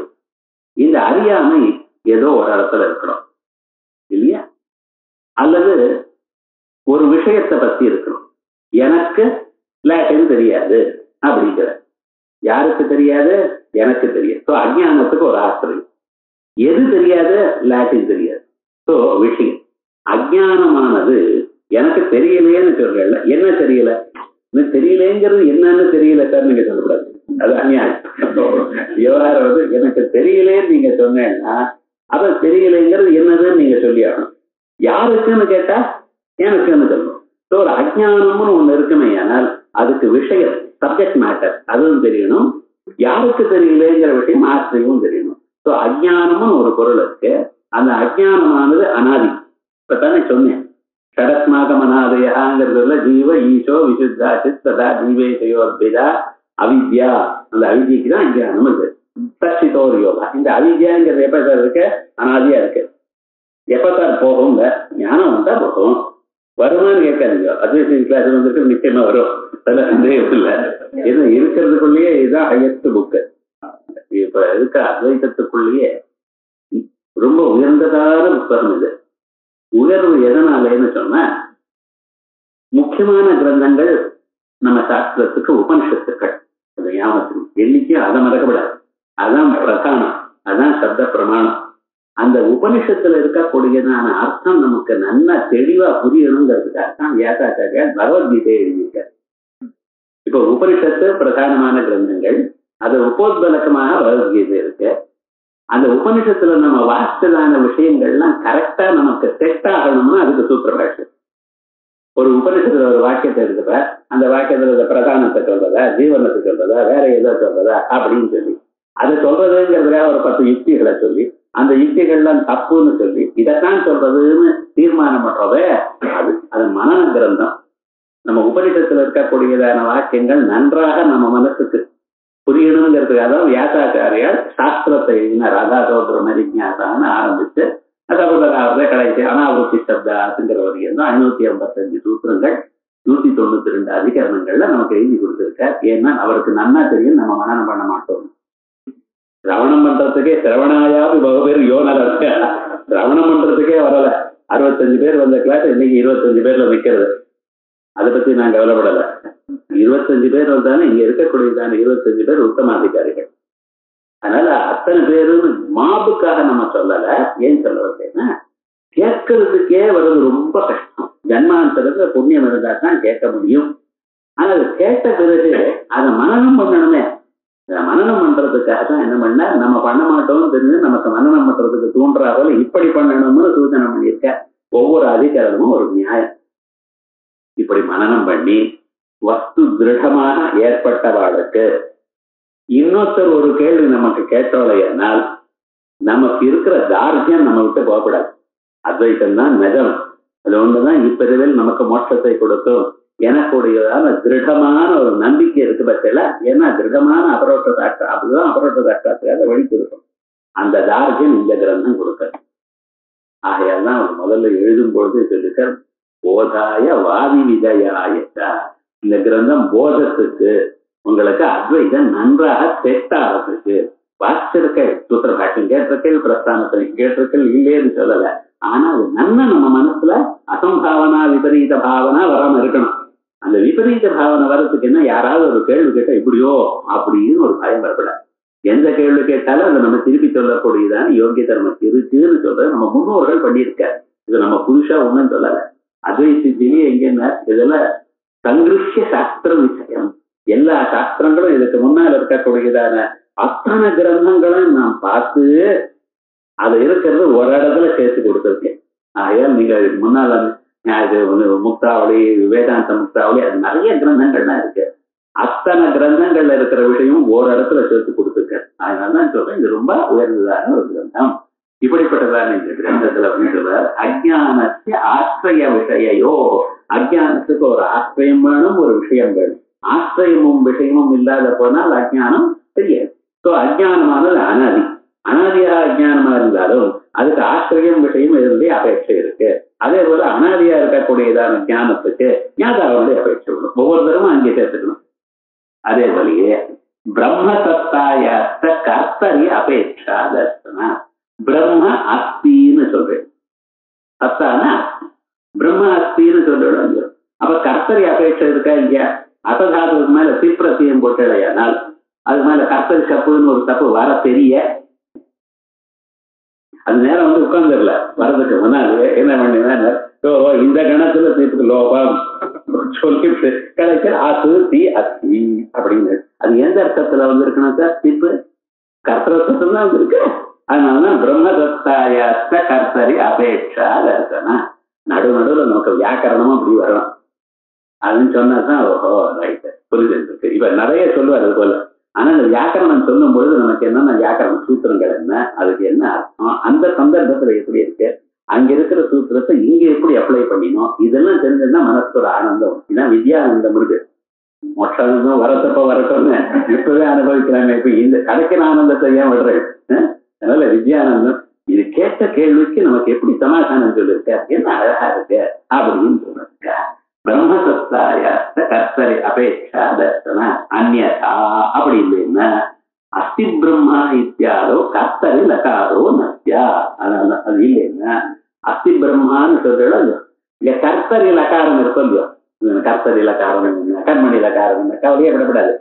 இந்த அறியாமை ஏதோ ஒரு இடத்துல இருக்கணும் இல்லையா? அல்லது ஒரு விஷயத்தை பத்தி இருக்கணும். எனக்கு லாட்டின் தெரியாது அப்படிங்கிற, யாருக்கு தெரியாது? எனக்கு தெரியாது. ஸோ அஜானத்துக்கு ஒரு ஆசிரியம். எது தெரியாது? லாட்டின் தெரியாது. ஸோ விஷயம் அஜானமானது எனக்கு தெரியலையேன்னு சொல்றேன்ல, என்ன தெரியல? தெரியலேங்கிறது என்னன்னு தெரியல சார் நீங்க சொல்லக்கூடாது, அது அநியாயம். விவகாரம் எனக்கு தெரியலேன்னு நீங்க சொன்னேன்னா அப்ப தெரியலைங்கிறது என்னதுன்னு நீங்க சொல்லி ஆகணும். யாருக்குன்னு கேட்டா எனக்குன்னு சொல்லணும். ஸோ ஒரு அஜானம்னு ஒண்ணு இருக்குமே, ஆனால் அதுக்கு விஷயம் சப்ஜெக்ட் மேட்டர் அதுவும் தெரியணும். யாருக்கு தெரியலேங்கிற விஷயம் ஆசிரியமும் தெரியணும். ஸோ அஜானம்னு ஒரு பொருள் இருக்கு. அந்த அஜானமானது அனாதி. இப்பதானே சொன்னேன், ஷடத்மாகம் அனாதயாங்கிறதுல ஜீவ ஈசோ விசுத்தா சித்ததா ஜீவேசையோ அத்வைதா அவித்யா. அந்த அவித்யக்கு தான் அஜானம் இருக்கு. சச்சிதோர் யோகா. இந்த அவித்யாங்கிறது எப்ப சார் இருக்கு? அனாதியா இருக்கு. எப்பதான் போகும்? ஞானம் வந்தா போகும். வருமானு கேட்காதீங்க. அத்வைத கிளாஸ் வந்துட்டு நிச்சயமா வரும், அதுல சந்தேகம் இல்லை. ஏன்னா இருக்கிறதுக்குள்ளேயே இதுதான் ஹையஸ்ட் புக்கு. இப்ப இருக்க அத்வைதத்துக்குள்ளேயே ரொம்ப உயர்ந்ததான புத்தகம் இது. உயர்வு எதனாலேன்னு சொன்னா, முக்கியமான கிரந்தங்கள் நம்ம சாஸ்திரத்துக்கு உபனிஷத்துக்கள். அது ஞாபகத்துக்கு என்னைக்கும் அதை மறக்கப்படாது. அதான் பிரதானம், அதான் சப்த பிரமாணம். அந்த உபனிஷத்துல இருக்கக்கூடியதான அர்த்தம் நமக்கு நல்லா தெளிவா புரியணுங்கிறதுக்காக தான் வியாசாச்சாரியார் பகவத்கீதையை எழுதியிருக்கார். இப்ப உபனிஷத்து பிரதானமான கிரந்தங்கள், அது உபோத்பலக்கமாக பகவத்கீதை இருக்கு. அந்த உபனிஷத்துல நம்ம வாசித்ததான விஷயங்கள்லாம் கரெக்டா நமக்கு செட் ஆகணும்னா அதுக்கு சூத்திரபாஷ்யம். ஒரு உபனிஷத்துல ஒரு வாக்கியத்தை எடுத்துப்ப, அந்த வாக்கியத்துல பிரதானத்தை சொல்றதா, ஜீவனத்தை சொல்றதா, வேற ஏதோ சொல்றதா அப்படின்னு சொல்லி அதை சொல்றதுங்கிறதுக்காக ஒரு 10 யுக்திகளை சொல்லி அந்த யுக்திகள்லாம் தப்புன்னு சொல்லி இதைத்தான் சொல்றதுன்னு தீர்மானம் பண்றதே அது மனன கிரந்தம். நம்ம உபனிஷத்துல இருக்கக்கூடியதான வாக்கியங்கள் நன்றாக நம்ம மனசுக்கு புரியணுங்கிறதுக்காக தான் வியாசாச்சாரியார் சாஸ்திரத்தை எழுதினார். ராதாதோன்ற மரிஜாசான்னு ஆரம்பிச்சு அதாவது கடைசி அனாவிருத்தி சப்தாத்துங்கிற வரையும் தான் 555 சூத்திரங்கள் 192 அதிகரணங்கள்ல நமக்கு எழுதி கொடுத்திருக்கார். ஏன்னா அவருக்கு நன்னா தெரியும் நம்ம மனனம் பண்ண மாட்டோம். சிரவணம் பண்றதுக்கே சிரவணாயாவது பகுபேர் யோனர் இருக்க, சிரவணம் பண்றதுக்கே வரல. 65 பேர் வந்த கிளாஸ் இன்னைக்கு 25 பேர்ல நிக்கிறது. அதை பத்தி நான் கவலைப்படல. 25 பேர் வந்தாலும் இங்க இருக்கக்கூடியதான 25 பேர் உத்தமாதிகாரிகள். அதனால அத்தனை பேரும் மாபுக்காக நம்ம சொல்லல. ஏன் சொல்ல வந்தேன்னா, கேட்கறதுக்கே வர்றது ரொம்ப கஷ்டம். ஜன்மாந்தரத்துல புண்ணியம் இருந்தா தான் கேட்க முடியும். ஆனா அது கேட்ட பிறகு அதை மனனம் பண்ணணுமே. மனனம் பண்றதுக்காக தான் என்ன பண்ண, நம்ம பண்ண மாட்டோம்னு தெரிஞ்சு நமக்கு மனனம் பண்றதுக்கு தூண்டுறாத இப்படி பண்ணணும்னு சூச்சனை பண்ணியிருக்க. ஒவ்வொரு அதிகாரமும் ஒரு நியாயம். இப்படி மனனம் பண்ணி வஸ்து திருடமாக ஏற்பட்டவாளுக்கு இன்னொருத்தர் ஒரு கேள்வி நமக்கு கேட்டோலையானால் நமக்கு இருக்கிற தார்ஜியம் நம்ம விட்டு போகக்கூடாது. அத்வைத்தம் தான் நிஜம், அது ஒண்ணுதான் இப்பிரிவில் நமக்கு மோட்சத்தை கொடுக்கும் எனக்கூடியதான திருடமான ஒரு நம்பிக்கை இருக்கு பட்சல. ஏன்னா திருடமான அபரோட்ட சாட்சா, அப்படிதான் அபரோட்ட சாட்சாத்துக்காக வழி கொடுக்கும். அந்த தார்ஜியம் இந்த கிரந்தம் கொடுக்க. ஆகையால் தான் அவர் முதல்ல எழுதும் பொழுது சொல்லிருக்க, போதாய வாதி விதையாயத்தா. இந்த கிரந்தம் போதத்துக்கு உங்களுக்கு அத்வைதம் நன்றாக செட் ஆகிறதுக்கு வாசிச்சிருக்கள், சூத்திர பாஷ்யம் கேட்டிருக்கள், பிரஸ்தானத்தை கேட்டிருக்கள், இல்லேன்னு சொல்லல. ஆனா அது நன்மை நம்ம மனசுல அசம்பாவனா விபரீத பாவனா வராம இருக்கணும். அந்த விபரீத பாவனை வர்றதுக்கு என்ன, யாராவது ஒரு கேள்வி கேட்டா இப்படியோ அப்படின்னு ஒரு பயம் வரப்படாது. எந்த கேள்வி கேட்டாலும் அதை நம்ம திருப்பி சொல்லக்கூடியதான யோகிய தர்மம் இருக்குன்னு சொல்ற நம்ம முன்னோர்கள் பண்ணியிருக்காரு. இது நம்ம புதுசா ஒண்ணும் சொல்லல. அத்வைத்திலேயே எங்கன்னா இதெல்லாம் சங்கிருஷ்ய சாஸ்திர விஷயம், எல்லா சாஸ்திரங்களும் இதுக்கு முன்னால் இருக்கக்கூடியதான அத்தனை கிரந்தங்களும் நான் பார்த்து அது இருக்கிறது ஒரு இடத்துல சேர்த்து கொடுத்துருக்கேன். ஆகையால் நீங்க முன்னால் முக்தாவளி, வேதாந்த முக்தாவளி, அது நிறைய கிரந்தங்கள்லாம் இருக்கு. அத்தனை கிரந்தங்கள்ல இருக்கிற விஷயமும் ஒரு இடத்துல சேர்த்து கொடுத்துருக்கேன். அதனாலதான் சொல்றேன் இது ரொம்ப உயர்ந்ததான ஒரு கிரந்தம். இப்படிப்பட்டதான இந்த கிரந்தத்துல சொல்றார், அஜ்ஞானத்தை ஆசிரிய விஷயோ, அஜ்ஞானத்துக்கு ஒரு ஆசிரியம் வேணும், ஒரு விஷயம் வேணும். ஆசிரியமும் விஷயமும் இல்லாத போனால் அஜ்ஞானம் தெரியாது. ஸோ அஜ்ஞானமானது அனாதி. அனாதியா அஜ்ஞானமா இருந்தாலும் அதுக்கு ஆசிரியம் விஷயம் இதனுடைய அபேட்சை இருக்கு. அதே போல அனாதியா இருக்கக்கூடியதான ஞானத்துக்கு ஞாதாவுடைய அபேட்சை வரும். ஒவ்வொருத்தரும் அங்கே சேர்த்துக்கணும். அதே போலயே பிரம்மசத்தாயாத்த கர்த்தரி அபேட்சா தர்சனா. பிரம்ம அஸ்தின்னு சொல்றேன். சத்தானா பிரம்ம அஸ்தின்னு சொல்லிவிடும். அப்ப கர்த்தரி அபேட்சை இருக்கா இல்லையா? அசதாதுக்கு மேல சிப்ரத்தியம் போட்டடையானால் அது மேல கர்த்தரி தப்புன்னு ஒரு தப்பு வர தெரிய அது நேரம் வந்து உட்கார்ந்துடல. வரதுக்கு முன்னாடி என்ன பண்ணினா இந்த கணத்துல தீர்ப்புக்கு லோபம் சொல்லிட்டு கிடைக்கிற அசு தி அஸ்தி அப்படின்னு. அது எந்த அர்த்தத்துல வந்து இருக்கணும் சார்? தீர்ப்பு கர்த்தரத்தம் தான் இருக்கு. அதனாலதான் பிரம்மதத்தாயாஸ்த கர்த்தரி அபேட்சா தர்சனா. நடுநடுவில் நமக்கு வியாக்கரணமும் அப்படி வரணும். அதுன்னு சொன்னாதான் ஓஹோ ரைட்டு புரிஞ்சிருக்கு. இப்ப நிறைய சொல்லுவார் அது போல. ஆனா இந்த வியாக்கரணம் சொல்லும் பொழுது நமக்கு என்னென்ன வியாக்கரண சூத்திரங்கள் என்ன, அதுக்கு என்ன அர்த்தம், அந்த சந்தர்ப்பத்துல எப்படி இருக்கு, அங்க இருக்கிற சூத்திரத்தை இங்க எப்படி அப்ளை பண்ணினோம், இதெல்லாம் தெரிஞ்சதுன்னா மனசுக்கு ஒரு ஆனந்தம். இதான் வித்யானந்தம் இருக்கு. மோட்சானந்தம் வரத்தப்ப வரட்டும்னு இப்பவே அனுபவிக்கிறாங்க. இப்ப இந்த கிடைக்கிற ஆனந்தத்தை ஏன் விடுறேன்? அதனால வித்யானந்தம் இது கேட்ட கேள்விக்கு நமக்கு எப்படி சமாதானம் சொல்லிருக்க, என்ன அழகா இருக்கு அப்படின்னு சொல்லிருக்க. பிரம்மசத்தாயாஸ்த கர்த்தரி அபேட்சா தர்சன அந்யதா. அப்படி இல்லைன்னா அஸ்தி பிரம்மா இத்தியாதோ கர்த்தரி லகாரோ நஸ்யா. அதனால அது இல்லைன்னா அஸ்தி பிரம்மான்னு சொல்றோம். இங்க கர்த்தரி லகாரம் இருக்கும் இல்லையோ, கர்த்தரி லகாரம் என்ன, கண்மணி லகாரம் என்ன, கவலையே விடப்படாது.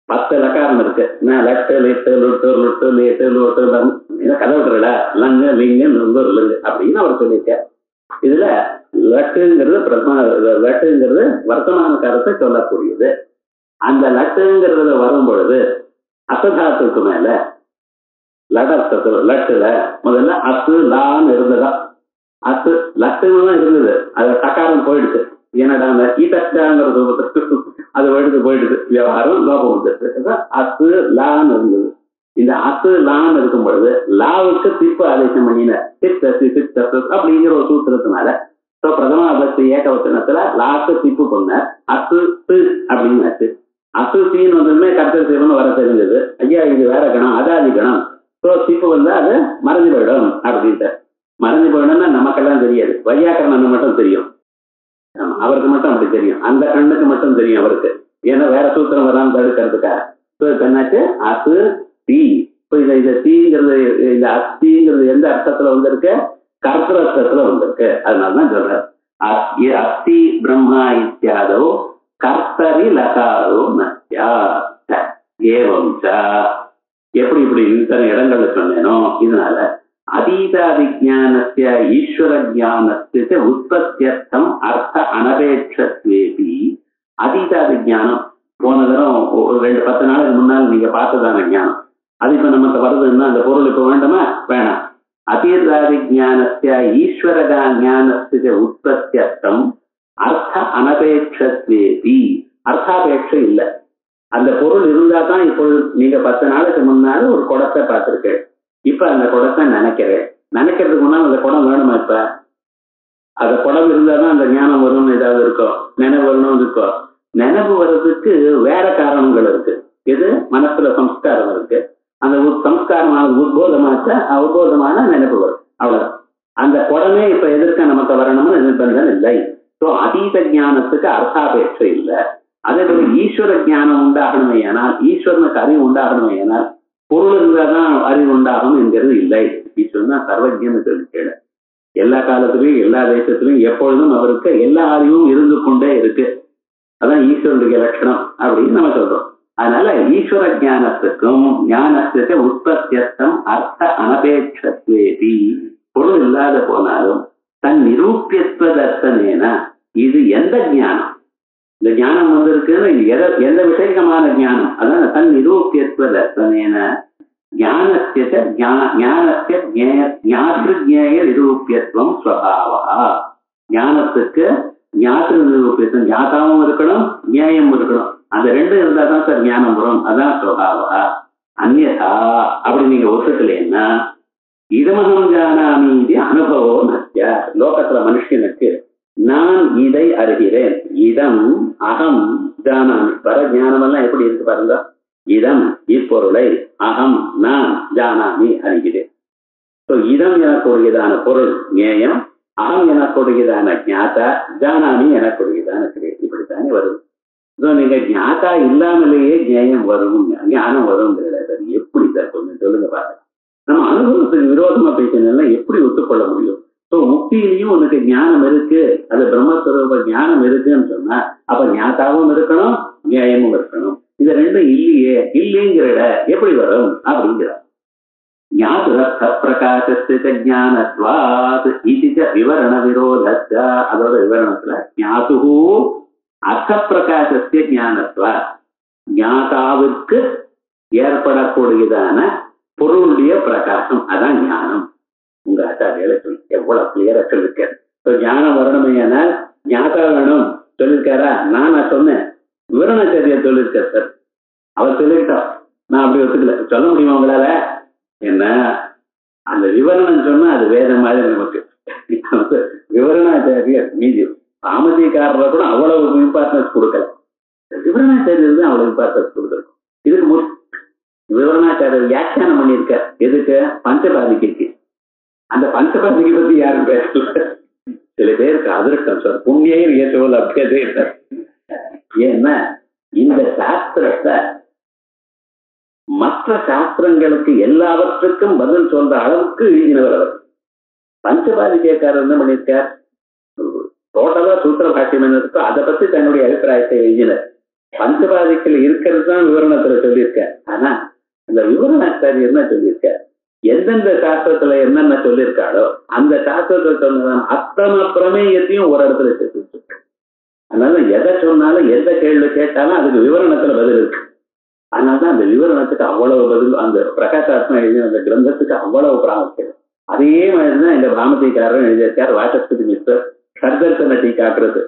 10 லக்காரம் இருக்கு. லட்டு லிட்டு லுட்டு லுட்டு லேட்டு லோட்டு கதை விட்டுறல லங்கு லிங்கு நுங்கு லுங்கு அப்படின்னு அவர் சொல்லியிருக்கார். இதுல லட்டுங்கிறது லட்டுங்கிறது வர்த்தமான கருத்தை சொல்லக்கூடியது. அந்த லட்டுங்கிறதுல வரும் பொழுது அசதாத்துக்கு மேல லடத்துல லட்டுல முதல்ல அசு லான்னு இருந்ததா, அசு லட்டுன்னு தான் இருந்தது. அது தக்காரம் போயிடுச்சு. என்னடா அந்த ஈட்டங்கிறது அது போயிடுது விவகாரம் லோகம் வந்துட்டு அசு லான்னு இருந்தது. இந்த அசு லான்னு இருக்கும் பொழுது லாவுக்கு திப்பு ஆதேசம் பண்ணின அப்படிங்கிற ஒரு சூத்திரத்தினால பிரதமா பக்தி ஏகவச்சனத்துல லாக்கு திப்பு பண்ண அசு அப்படின்னு அசு சீன் வந்ததுமே கர்த்தர் சிவன் வர தெரிஞ்சது. ஐயா இது வேற கணம், அதாதி கணம். திப்பு வந்தா அது மறைஞ்சு போயிடும் அப்படின்ட்டு. மறைஞ்சு போயிடும்னா நமக்கெல்லாம் தெரியாது, வையாக்கரணம் மட்டும் தெரியும். அவருக்கு மட்டும் அப்படி தெரியும், அந்த கண்ணுக்கு மட்டும் தெரியும் அவருக்கு. ஏன்னா வேற சூத்திரம் வராம தடுக்கிறதுக்காக என்னாச்சு அசு தீ. இப்போ இந்த தீங்கிறது இந்த அஸ்திங்கிறது எந்த அர்த்தத்துல வந்திருக்கு? கர்த்தர் அர்த்தத்துல வந்திருக்கு. அதனாலதான் சொல்ற அஸ்தி பிரம்மா இத்தியாதோ கர்த்தரி லகாரோ நஸ்யா ஏவம் எப்படி இப்படி இத்தனை இடங்கள்ல சொன்னேனோ இதனால அதீதாதிஜானஸ்ய ஈஸ்வர ஜானஸ்ய உற்பத்தியர்த்தம் அர்த்த அனபேட்சத்வேபி. அதீதாதி ஞானம் போன தரம் ஒரு 10 நாளுக்கு முன்னால் நீங்க பார்த்ததான ஞானம், அது இப்ப நமக்கு வருதுன்னா அந்த பொருள் இப்ப வேண்டுமா வேணாம். அதீதாதி ஜானஸ்ய ஈஸ்வர ஞானஸ்ய உற்பத்தியர்த்தம் அர்த்த அனபேட்சத்வேபி. அர்த்தாபேட்சை இல்லை, அந்த பொருள் இருந்தா தான். இப்போ நீங்க 10 நாளுக்கு முன்னால ஒரு குடத்தை பார்த்திருக்கேன், இப்ப அந்த குடத்தை நினைக்கிறதுக்கு முன்னால் அந்த குடம் வேணுமா? இப்ப அந்த குடம் இருந்தாதான் அந்த ஞானம் வரும்னு ஏதாவது இருக்கோ, நினைவு வரணும்னு இருக்கோ. நினைவு வர்றதுக்கு வேற காரணங்கள் இருக்கு. இது மனசுல சம்ஸ்காரம் இருக்கு. அந்த சம்ஸ்காரமானது உத்போதமான நினைவு வரும், அவ்வளவு. அந்த குடமே இப்ப எதிர்க்க நமக்கு வரணும்னு நிர்பந்தம் இல்லை. ஸோ அதீத ஞானத்துக்கு அர்த்தாபேட்சை இல்லை. அதே போல ஈஸ்வர ஞானம் உண்டாகணுமே ஆனால், ஈஸ்வரனுக்கு அறிவு உண்டாகணுமே ஆனால் பொருள் இருந்தாதான் அறிவு உண்டாகும் என்கிறது இல்லை. ஈஸ்வரன் தான் சர்வஜன்னு சொல்லி எல்லா காலத்திலையும் எல்லா தேசத்திலையும் எப்பொழுதும் அவருக்கு எல்லா அறிவும் இருந்து கொண்டே இருக்கு. அதான் ஈஸ்வரனுடைய லட்சணம் அப்படின்னு நம்ம சொல்றோம். அதனால ஈஸ்வர ஞானத்துக்கும் ஞானத்துக்கு உற்பத்தியர்த்தம் அர்த்த அனபேட்சத்வேபி. பொருள் இல்லாத போனாலும் தன் நிரூபியத்துவதர்த்தனேன இது எந்த ஞானம்? இந்த ஞானம் வந்திருக்குன்னு எந்த விஷயமான ஞானம் அதான் தன் நிரூபியத்துவ தர்சனேன ஞானேய நிரூபியத்துவம் ஸ்வபாவா. ஞானத்துக்கு ஞாத்திரு நிரூபியத்துவம், ஞாதாவும் இருக்கணும் நியாயம் இருக்கணும். அந்த ரெண்டும் இருந்தா தான் சார் ஞானம் வரும். அதான் ஸ்வபாவா. அந்யதா அப்படி நீங்க ஒத்துக்கலைன்னா இதமகம் ஜானாமி இது அனுபவம் நத்திய. லோகத்துல மனுஷனுக்கு நான் இதை அறிகிறேன், இதம் அகம் ஜானாமி, வர ஞானம் எல்லாம் எப்படி இருக்கு பாருங்க. இதம் இப்பொருளை, அகம் நான் ஜானாமி அறிகிறேன். இதம் எனக்குரியதான பொருள் ஞேயம், அகம் எனக்குரியதான ஞாதா, ஜானாமி எனக்குரியதான கிரியை, இப்படித்தானே வரும். நீங்க ஞாதா இல்லாமலேயே ஞேயம் வரும், ஞானம் வரும். எப்படி சார் கொஞ்சம் சொல்லுங்க பாருங்க. நம்ம அனுபவத்துக்கு விரோதமா பேசினா எப்படி ஒத்துக்கொள்ள முடியும்? முக்தியிலையும் உனக்கு ஞானம் இருக்கு, அது பிரம்மஸ்வரூப ஞானம் இருக்குன்னு சொன்னா அப்ப ஞாதாவும் இருக்கணும் நியாயமும் இருக்கணும். இது ரெண்டும் இல்லையே, இல்லைங்கிற எப்படி வரும் அப்படிங்கிற ஞாதுரர்த்த பிரகாசஸ்ய ஞானத்வாத் இதிச்ச விவரண விரோதஸ்ய. அதோட விவரணத்துல ஞாதுஹு அர்த்த பிரகாசஸ்ய ஞானத்வாத், ஞாதாவிற்கு ஏற்படக்கூடியதான பொருளுடைய பிரகாசம், அதான் ஞானம். உங்க ஆச்சாரியால சொல்லி எவ்வளவு கிளியரா சொல்லிருக்காரு. ஞானம் வரணுமையானால் ஞாதா வேணும் சொல்லியிருக்காரா? நான் சொன்னேன், விவரணாச்சாரியா சொல்லியிருக்காரு சார். அவர் சொல்லிக்கிட்டோம், நான் அப்படி ஒத்துக்கல. சொல்ல முடியுமா உங்களால? என்ன அந்த விவரணம் சொன்னா அது வேத மாதிரி நமக்கு. விவரணாச்சாரியர் மீதி சாமதிக்காரரை கூட அவ்வளவு இம்பார்ட்டன்ஸ் கொடுக்கல, விவரணாச்சாரியர் தான் அவ்வளவு இம்பார்ட்டன்ஸ் கொடுக்கணும். இதுக்கு விவரணாச்சாரியர் வியாக்கியானம் பண்ணியிருக்கார். எதுக்கு? பஞ்சபாதிக்கு. அந்த பஞ்சபாதிக்கு பத்தி யாரும் பேசல. சில பேருக்கு அதிருஷ்டம் சார், புண்ணியம் ஏற்றவள் அப்படியே. ஏன்னா இந்த சாஸ்திரத்தை மற்ற சாஸ்திரங்களுக்கு எல்லாவற்றுக்கும் பதில் சொல்ற அளவுக்கு எழுதினவர் அவர். பஞ்சபாதிக்காரர் என்ன பண்ணியிருக்கார்? டோட்டலா சூத்திர பாஷ்யம் என்ன இருக்கோ அதை பத்தி தன்னுடைய அபிப்பிராயத்தை எழுதினர். பஞ்சபாதிகள் இருக்கிறது தான் விவரணத்துல சொல்லியிருக்கார். ஆனா அந்த விவரணாச்சாரியர் என்ன சொல்லியிருக்கார்? எந்தெந்த சாஸ்திரத்துல என்னென்ன சொல்லியிருக்காளோ அந்த சாஸ்திரத்துல சொன்னதான் அத்தனை பிரமேயத்தையும் ஒரு இடத்துல சேர்த்து. அதனால எதை சொன்னாலும் எந்த கேள்வி கேட்டாலும் அதுக்கு விவரணத்துல பதில் இருக்கு. அதனாலதான் அந்த விவரணத்துக்கு அவ்வளவு பதில், அந்த பிரகாசாத்மா எழுதின அந்த கிரந்தத்துக்கு அவ்வளவு பிராமுக்கியம். அதே மாதிரிதான் இந்த பாமதிக்காரரும் எழுதியிருக்கார். வாசஸ்பதி மிஸ்டர் சர்தர்சன டீக்காக்குறது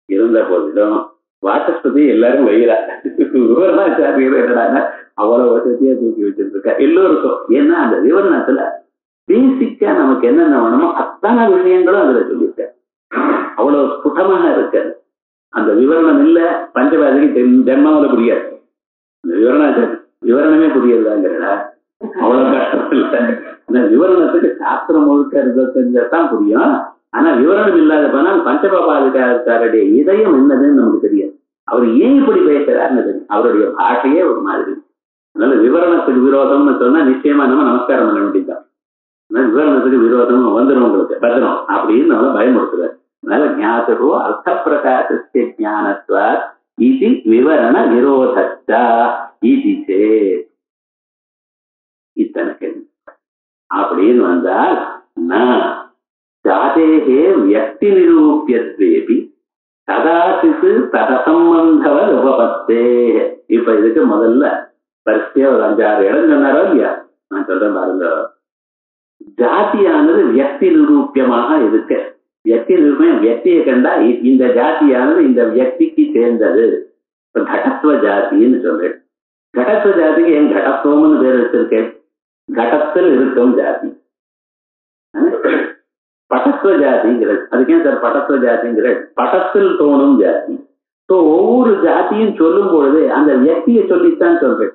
இருந்த போதிலும் வாசஸ்பதி எல்லாரும் வெயிலா, விவரணாச்சாரியர் என்னடாங்க அவ்வளவு வசதியா தூக்கி வச்சிருக்கா எல்லோருக்கும். ஏன்னா அந்த விவரணத்துல பேசிக்கா நமக்கு என்னென்ன வேணுமோ அத்தனை விஷயங்களும் அதுல சொல்லியிருக்க. அவ்வளவு ஸ்புடமாக இருக்காது. அந்த விவரணம் இல்ல பஞ்சபாதிக்கு ஜென்மாவில புரியாது. இந்த விவரணமே புரியுதுதாங்கிறா அவ்வளவு கஷ்டம் இல்லை. இந்த விவரணத்துக்கு சாஸ்திரம் முழுக்க இருந்ததான் புரியும். ஆனா விவரணம் இல்லாத போனால் பஞ்சபாதிகாரருடைய இதயம் என்னதுன்னு நமக்கு தெரியாது. அவர் ஏன் இப்படி பேசுறாருன்னு தெரியும். அவருடைய பாஷையே ஒரு மாதிரி. அதனால விவரணத்துக்கு விரோதம்னு சொன்னா நிச்சயமா நம்ம நமஸ்காரம் பண்ண வேண்டியதுதான். விவரணத்துக்கு விரோதம் வந்துடும் உங்களுக்கு பத்திரம் அப்படின்னு நம்ம பயமுறுத்துறாரு. அதனால ஞாதோ அர்த்த பிரகாசஸ்ய ஞானத்வாத் இதி விவரண விரோதஸ்ய இதி சேத். இத்தனை கேள்வி அப்படின்னு வந்தால் ஜாதேகே வியக்தி நிரூபியத்வேபி கதாசித்து ததசம்பந்தவ உபபத்தே. இப்ப இதுக்கு முதல்ல வரிசையா ஒரு 5-6 இடம் சொன்னாரோ இல்லையா? நான் சொல்றேன் பாருங்க. ஜாதியானது வியக்தி நிரூபியமாக இருக்கு. வியக்தி நிரூபியம், வியக்தியை கண்டா இந்த ஜாதியானது இந்த வியக்திக்கு சேர்ந்தது. கடத்துவ ஜாதின்னு சொல்றேன். கடத்துவ ஜாதிக்கு என் கடத்துவம்னு பேர் வச்சிருக்கேன். கடத்தில் இருக்கும் ஜாதி பட்டத்துவ ஜாதிங்கிறது. அதுக்கேன் சார் பட்டத்துவ ஜாதிங்கிற? பட்டத்தில் தோணும் ஜாதி. ஒவ்வொரு ஜாதியும் சொல்லும் பொழுது அந்த வியக்தியை சொல்லித்தான் சொல்றேன்.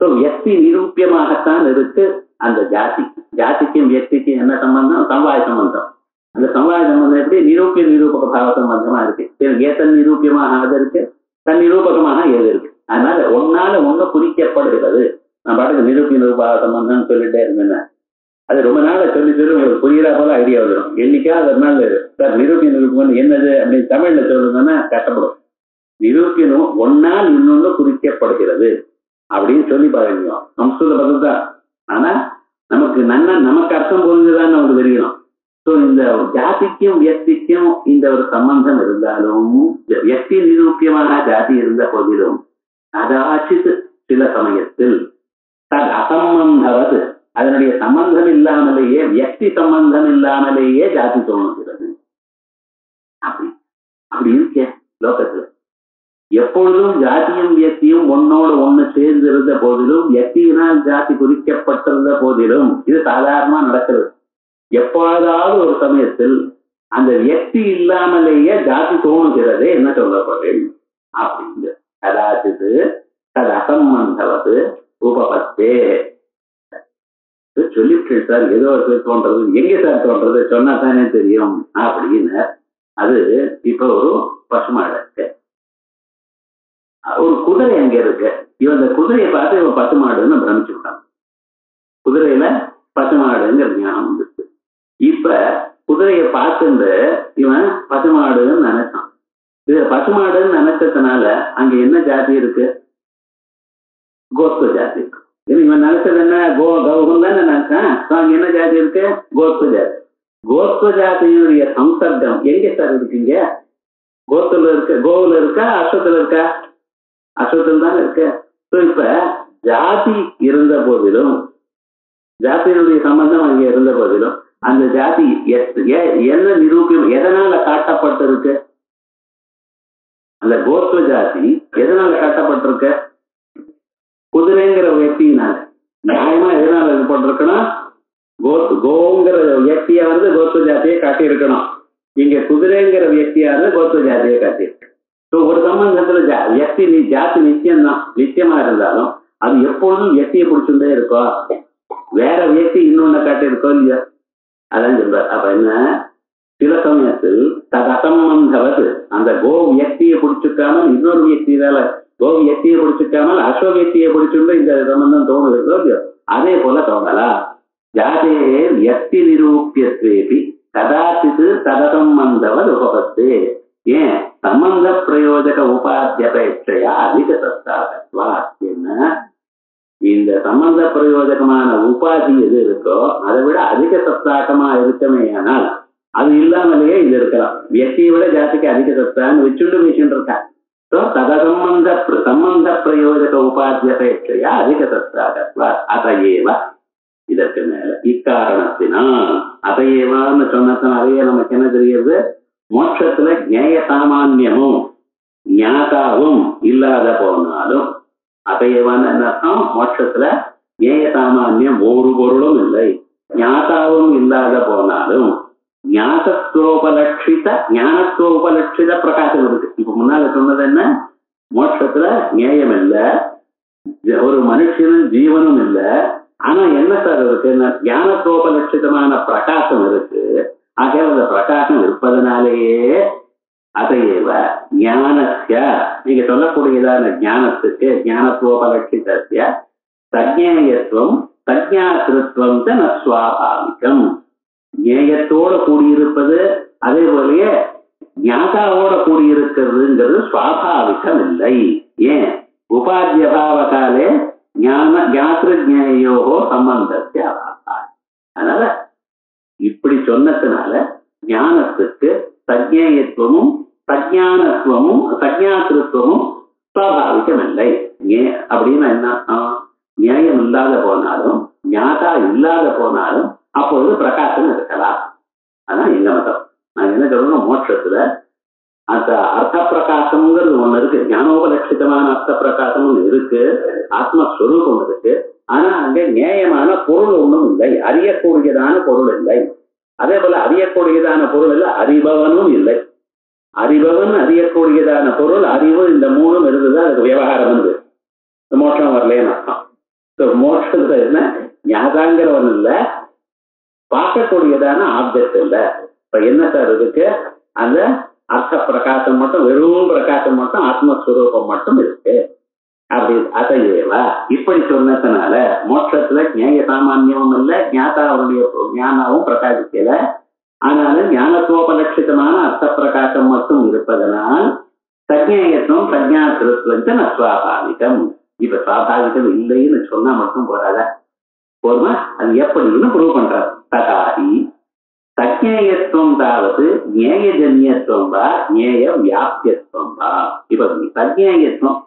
வியக்தி நிரூபியமாகத்தான் இருக்கு அந்த ஜாதி. ஜாதிக்கும் வியக்திக்கும் என்ன சம்பந்தம்? சம்வாய சம்பந்தம். அந்த சம்வாய சம்பந்தம் எப்படி? நிரூபிய நிரூபக பாவ சம்பந்தமா இருக்கு. ஏதன் நிரூபியமாக அது இருக்கு, தன் நிரூபகமாக ஏது இருக்கு. அதனால ஒன்னால ஒண்ணு குறிக்கப்படுகிறது. நான் பாட்டுக்கு நிரூபிய நிரூபாக சம்பந்தம்னு சொல்லிட்டே இருந்தேன். அது ரொம்ப நாள சொல்லி உங்களுக்கு புரியுறா போல ஐடியா வந்துடும். என்னைக்காவது ஒரு நாள் சார் நிரூபிய நிரூபம் என்னது அப்படின்னு தமிழ்ல சொல்லுங்கன்னா கஷ்டப்படும். நிரூபியனும் ஒன்னால் இன்னொன்னு குறிக்கப்படுகிறது அப்படின்னு சொல்லி பாருங்க. சம்ஸ்கிருத பதம் தான். ஆனா நமக்கு நமக்கு அர்த்தம் புரிஞ்சுதான் நமக்கு தெரியணும். இந்த ஜாதிக்கும் வியக்திக்கும் இந்த ஒரு சம்பந்தம் இருந்தாலும், வியக்தி நிரூபியமான ஜாதி இருந்த போதிலும் கதாச்சித் சில சமயத்தில் தன் அசம்பந்தவது, அதனுடைய சம்பந்தம் இல்லாமலேயே, வியக்தி சம்பந்தம் இல்லாமலேயே ஜாதி தோணுகிறது. அப்படி இருக்கே லோகத்துல. எப்பொழுதும் ஜாதியும் வியக்தியும் ஒன்னோடு ஒண்ணு சேர்ந்து இருந்த போதிலும், வியக்தியினால் ஜாதி குறிக்கப்பட்டிருந்த போதிலும், இது சாதாரணமா நடக்கிறது. எப்பொழுதாவது ஒரு சமயத்தில் அந்த வியக்தி இல்லாமலேயே ஜாதி தோணுகிறது. என்ன சொல்லப்படுறேன் அப்படின்னு கதாச்சித்து அது அசம்பந்தவது உபபத்தே சொல்லிட்டு சார். ஏதோ ஒரு தோன்றது, எங்க சார் தோன்றது சொன்னா தானே தெரியும் அப்படின்னு. அது இப்ப ஒரு பசுமாடு இருக்கு, ஒரு குதிரை அங்க இருக்கு. இவன் அந்த குதிரையை பார்த்து இவன் பசுமாடுன்னு பிரமிச்சு விட்டான். குதிரையில பசுமாடுங்கிற ஞானம் வந்துச்சு. இப்ப குதிரையை பார்த்துட்டு இவன் பசுமாடுன்னு நினைச்சான். இது பசுமாடுன்னு நினைச்சதுனால அங்க என்ன ஜாதி இருக்கு? கோஸ்த ஜாதி இருக்கு. இவன் நினைச்சது என்ன? கௌகம் தானே நினைச்சான். அங்க என்ன ஜாதி இருக்கு? கோஸ்த ஜாதி. கோஸ்த ஜாதியினுடைய சம்சர்க்கம் எங்க சார் இருக்கீங்க? கோத்துல இருக்க, கோவுல இருக்கா, அஸ்வத்துல இருக்கா? அஸ்வத்தில் தானே இருக்கு. இப்ப ஜாதி இருந்த போதிலும், ஜாதியினுடைய சம்பந்தம் அங்க இருந்த போதிலும், அந்த ஜாதி என்ன நிரூபியம் எதனால காட்டப்பட்டிருக்கு? அந்த கோத்வ ஜாதி எதனால காட்டப்பட்டிருக்கு? குதிரைங்கிற வியக்தியினால. நியாயமா எதனால இது போட்டிருக்கணும்? கோங்கிற வியக்தியா வந்து கோத்வ ஜாதியை காட்டியிருக்கணும். இங்க குதிரைங்கிற வியக்தியாவது கோத்வ ஜாதியை காட்டியிருக்கு. ஒரு சம்பந்தத்துல ஜாதி நிச்சயம்தான். நிச்சயமா இருந்தாலும் அது எப்பொழுதும் வியக்தியை பிடிச்சுட்டே இருக்கோம். வேற வியக்தி இன்னொன்னு காட்டியிருக்கோ இல்லையா? அதான் சொல்றார். அப்ப என்ன, சில சமயத்தில் தது அசம்பந்தவது, அந்த கோ வியக்தியை பிடிச்சிக்காமல் இன்னொரு வியக்தியால, கோ வியக்தியை பிடிச்சிக்காமல் அஸ்வ வியக்தியை பிடிச்சுட்டு இந்த சம்பந்தம் தோணுகிறதோ இல்லையோ, அதே போல தோணலாம். ஜாதே வியக்தி நிரூபியத்வேபி கதாச்சித் ததசம்பந்தவது உபபத்தே. ஏன் சம்பந்த பிரயோஜக உபாத்தியபேட்சையா அதிக சத்தாகத்வா. என்ன, இந்த சம்பந்த பிரயோஜகமான உபாதி எது இருக்கோ அதை விட அதிக சத்தாக்கமா இருக்கமே. ஆனால் அது இல்லாமலேயே இது இருக்கலாம். வியக்தியை விட ஜாதிக்கு அதிக சத்தான்னு வச்சுட்டு வச்சுட்டு இருக்கா. சம்பந்த பிரயோஜக உபாத்தியபேட்சையா அதிக சத்தாகத்வா. அதையேவ, இதற்கு மேல இக்காரணத்தினால், அதையேவான்னு சொன்னதனாலேயே நமக்கு என்ன தெரியுது? மோட்சத்துல ஞேய சாமான்யமும் ஞாதாவும் இல்லாத போனாலும், அதையவான அர்த்தம், மோட்சத்துல ஞேய சாமான்யம் ஒரு பொருளும் இல்லை, ஞாதாவும் இல்லாத போனாலும் ஞானத்துவ உபலட்சித பிரகாசம் இருக்கு. இப்ப முன்னால சொன்னது என்ன? மோட்சத்துல ஞேயம் இல்லை, ஒரு மனுஷனும் ஜீவனும் இல்லை. ஆனா என்ன சார் இருக்கு? ஞானத்துவபலட்சிதமான பிரகாசம் இருக்கு. ஆகவே அந்த பிரகாசம் இருப்பதனாலேயே அதையேவ ஞானஸ்ய, நீங்க சொல்லக்கூடியதான ஞானத்துக்கு ஞானத்துவபலட்சிதஸ்ய சஜ்ஞேயத்துவம் சஜ்ஞாத்திருத்துவம் நஸ்வாபாவிகம். ஞேயத்தோட கூடியிருப்பது, அதே போலயே ஞாதாவோட கூடியிருக்கிறதுங்கிறது சுவாபாவிகம் இல்லை. ஏன்? உபாத்தியபாவ காலே ஞாத்திருஜ்ஞேயோகோ சம்பந்தத்தை அபாவா. அதனால இப்படி சொன்னதுனால ஞானத்துக்கு சஜ்ஞேயத்துவமும் சஜ்ஞானத்துவமும் சஜ்ஞாத்திருத்துவமும் சுவாபாவிகம் இல்லை. அப்படின்னு என்ன? நியாயம் இல்லாத போனாலும் ஞாதா இல்லாத போனாலும் அப்பொழுது பிரகாசம் இருக்கலாம். அதான் எங்க மதம். நான் என்ன சொல்லணும், மோட்சத்துல அந்த அர்த்த பிரகாசம்ங்கிறது ஒண்ணு இருக்கு, ஞானோபலட்சிதமான அர்த்த பிரகாசம் ஒண்ணு இருக்கு, ஆத்மஸ்வரூபம் இருக்கு. ஆனா அங்க நியாயமான பொருள் ஒண்ணும் இல்லை, அறியக்கூடியதான பொருள் இல்லை. அதே போல அறியக்கூடியதான பொருள் இல்லை, அறிபவனும் இல்லை. அறிபவன், அறியக்கூடியதான பொருள், அறிவு, இந்த மூணும் இருந்துதான் அதுக்கு விவகாரம் வந்து மோட்சம் வரலேன்னு அர்த்தம். மோட்சத்துல என்ன? ஞாதாங்கிறவன் இல்ல, பார்க்கக்கூடியதான ஆப்ஜெக்ட் இல்ல. இப்ப என்ன சார் இருக்கு? அந்த அர்த்த பிரகாசம் மட்டும், வெறும் பிரகாசம் மட்டும், ஆத்மஸ்வரூபம் மட்டும் இருக்கு. அப்படி அதையேவா இப்படி சொன்னதுனால மோட்சத்துல ஞேய சாமான்யமும் இல்ல, ஞாதாவுடைய ஞானாவும் பிரகாசிக்கல. ஆனாலும் ஞானத்துவபலட்சிதமான அர்த்த பிரகாசம் மட்டும் இருப்பதனால் சஜ்ஞேயத்துவம் சஜ்ஞாத்திருத்துவம் நஸ்வாபாவிகம். இப்ப சுவாபாவிகம் இல்லைன்னு சொன்னா மட்டும் போறாத, போதுமா? அது எப்படின்னு ப்ரூவ் பண்றாரு. ததாஹி சஜ்ஞ சஜ்ஞேயத்துவம் தாவது ஞேயஜன்யத்துவம் வா ஞேய வியாபியத்துவம் வா. இப்ப சஜ்ஞேயத்துவம்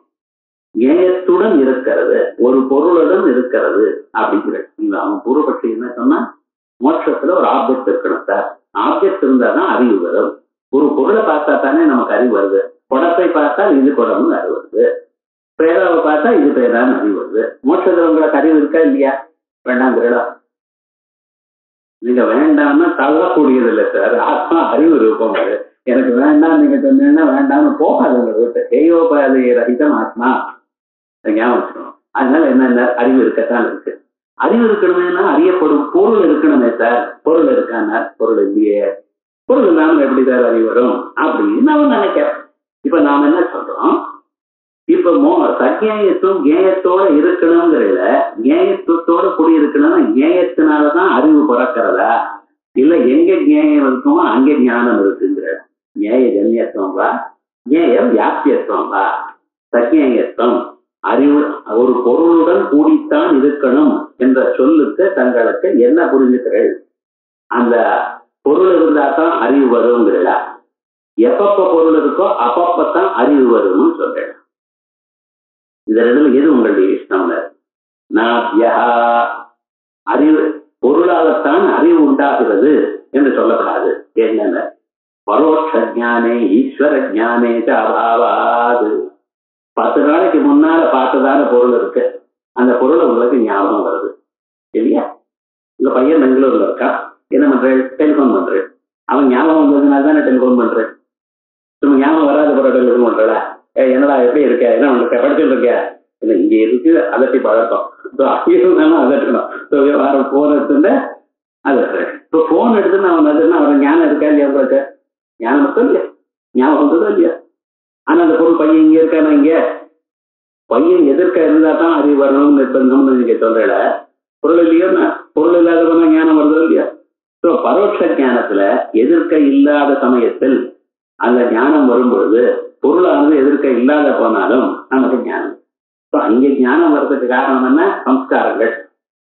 ஞேயத்துடன் இருக்கிறது, ஒரு பொருளுடன் இருக்கிறது அப்படிங்கிறது. அவன் பூர்வபட்சி என்ன சொன்னா, மோட்சத்துல ஒரு ஆப்ஜெக்ட் இருக்கணும் சார், ஆப்ஜெக்ட் இருந்தாதான் அறிவு வரும். ஒரு பொருளை பார்த்தா தானே நமக்கு அறிவு வருது. குடத்தை பார்த்தா இது குடம்னு அறிவு வருது, பேராவை பார்த்தா இது பேரான்னு அறிவு வருது. மோட்சத்துல உங்களுக்கு அறிவு இருக்கா இல்லையா? வேண்டாங்கிறடா, நீங்க வேண்டாம்னா தள்ளக்கூடியது இல்லை சார். ஆத்மா அறிவு இருக்கும். அது எனக்கு வேண்டாம் நீங்க சொன்னீங்கன்னா வேண்டாம்னு போகாது உங்க வீட்டு. ஏயோபாதைய ரகிதம் ஆத்மா, ஞாபகம் வச்சுக்கணும். அதனால என்ன, அறிவு இருக்கத்தான் இருக்கு. அறிவு இருக்கணுமேனா அறியப்படும் பொருள் இருக்கணுமே சார். பொருள் இருக்கானா? பொருள் இல்லையே. பொருள் இல்லாமல் எப்படி சார் அறிவு வரும் அப்படின்னு நாம நினைக்கிறேன். இப்ப நாம என்ன சொல்றோம், இப்ப சஜ்ஞேயத்துவம் ஞேயத்தோட இருக்கணுங்கிறதுல ஞேயத்துவத்தோட கூடி இருக்கணும்னா ஞேயத்தினாலதான் அறிவு பிறக்கிறதா, இல்ல எங்க ஞேயம் இருக்குமோ அங்கே ஞானம் இருக்குங்கிற. ஞேய ஜன்யத்துவம் வா ஞேய வியாபியத்துவம் வா. சஜ்ஞேயத்துவம் அறிவு ஒரு பொருளுடன் கூடித்தான் இருக்கணும் என்ற சொல்லுக்கு தங்களுக்கு என்ன புரிஞ்சுக்கிறீர்கள்? அந்த பொருள் இருந்தா தான் அறிவு வருங்கிறா, எப்பப்ப பொருள் இருக்கோ அப்பப்பத்தான் அறிவு வரும்னு சொல்றேன். இந்த ரெண்டுல எது உங்களுடைய இஷ்டம்? நாத்யா அறிவு பொருளாகத்தான் அறிவு உண்டாகிறது என்று சொல்லப்படாது. என்னென்ன பரோட்ச ஞானே ஈஸ்வர ஞானே அபாவாது. 10 நாளைக்கு முன்னால பார்த்ததான பொருள் இருக்கு, அந்த பொருள் உங்களுக்கு ஞாபகம் வருது இல்லையா? உங்க பையன் பெங்களூர்ல இருக்கான், என்ன பண்றேன்? டெலிபோன் பண்றேன். அவன் ஞாபகம் வந்ததுனால தானே டெலிபோன் பண்றேன். சும்மா ஞாபகம் வராத பிறகு டெலிபோன் பண்றல, என்னடா எப்படி இருக்க, என்ன பண்ற, படிச்சுட்டு இருக்க, இல்லை இங்க இருக்கு அதட்டி பழக்கம். இருந்தாலும் அதட்டணும். வாரம் போன் எடுத்துட்டு அதட்டுறேன். இப்போ போன் எடுத்துன்னு அவன் அதுன்னா அவன் ஞானம் இருக்கா இல்லையா? உங்களுக்கு ஞானம் இருக்கா இல்லையா? ஞாபகம் வந்ததோ இல்லையா? ஆனா அந்த பொருள் பையன் இங்க இருக்கானா? இங்க பையன் எதிர்க்க இருந்தா தான் அறிவு வரணும்னு நிர்பந்தம்னு நீங்க சொல்றல. பொருள் இல்லையோ, பொருள் இல்லாதவனா ஞானம் வருதோ இல்லையா? ஸோ பரோட்ச ஞானத்துல எதிர்க்க இல்லாத சமயத்தில் அந்த ஞானம் வரும்பொழுது பொருளானது எதிர்க்க இல்லாத போனாலும் நமக்கு ஞானம். அங்கே ஞானம் வர்றதுக்கு காரணம் என்ன? சம்ஸ்காரங்கள்.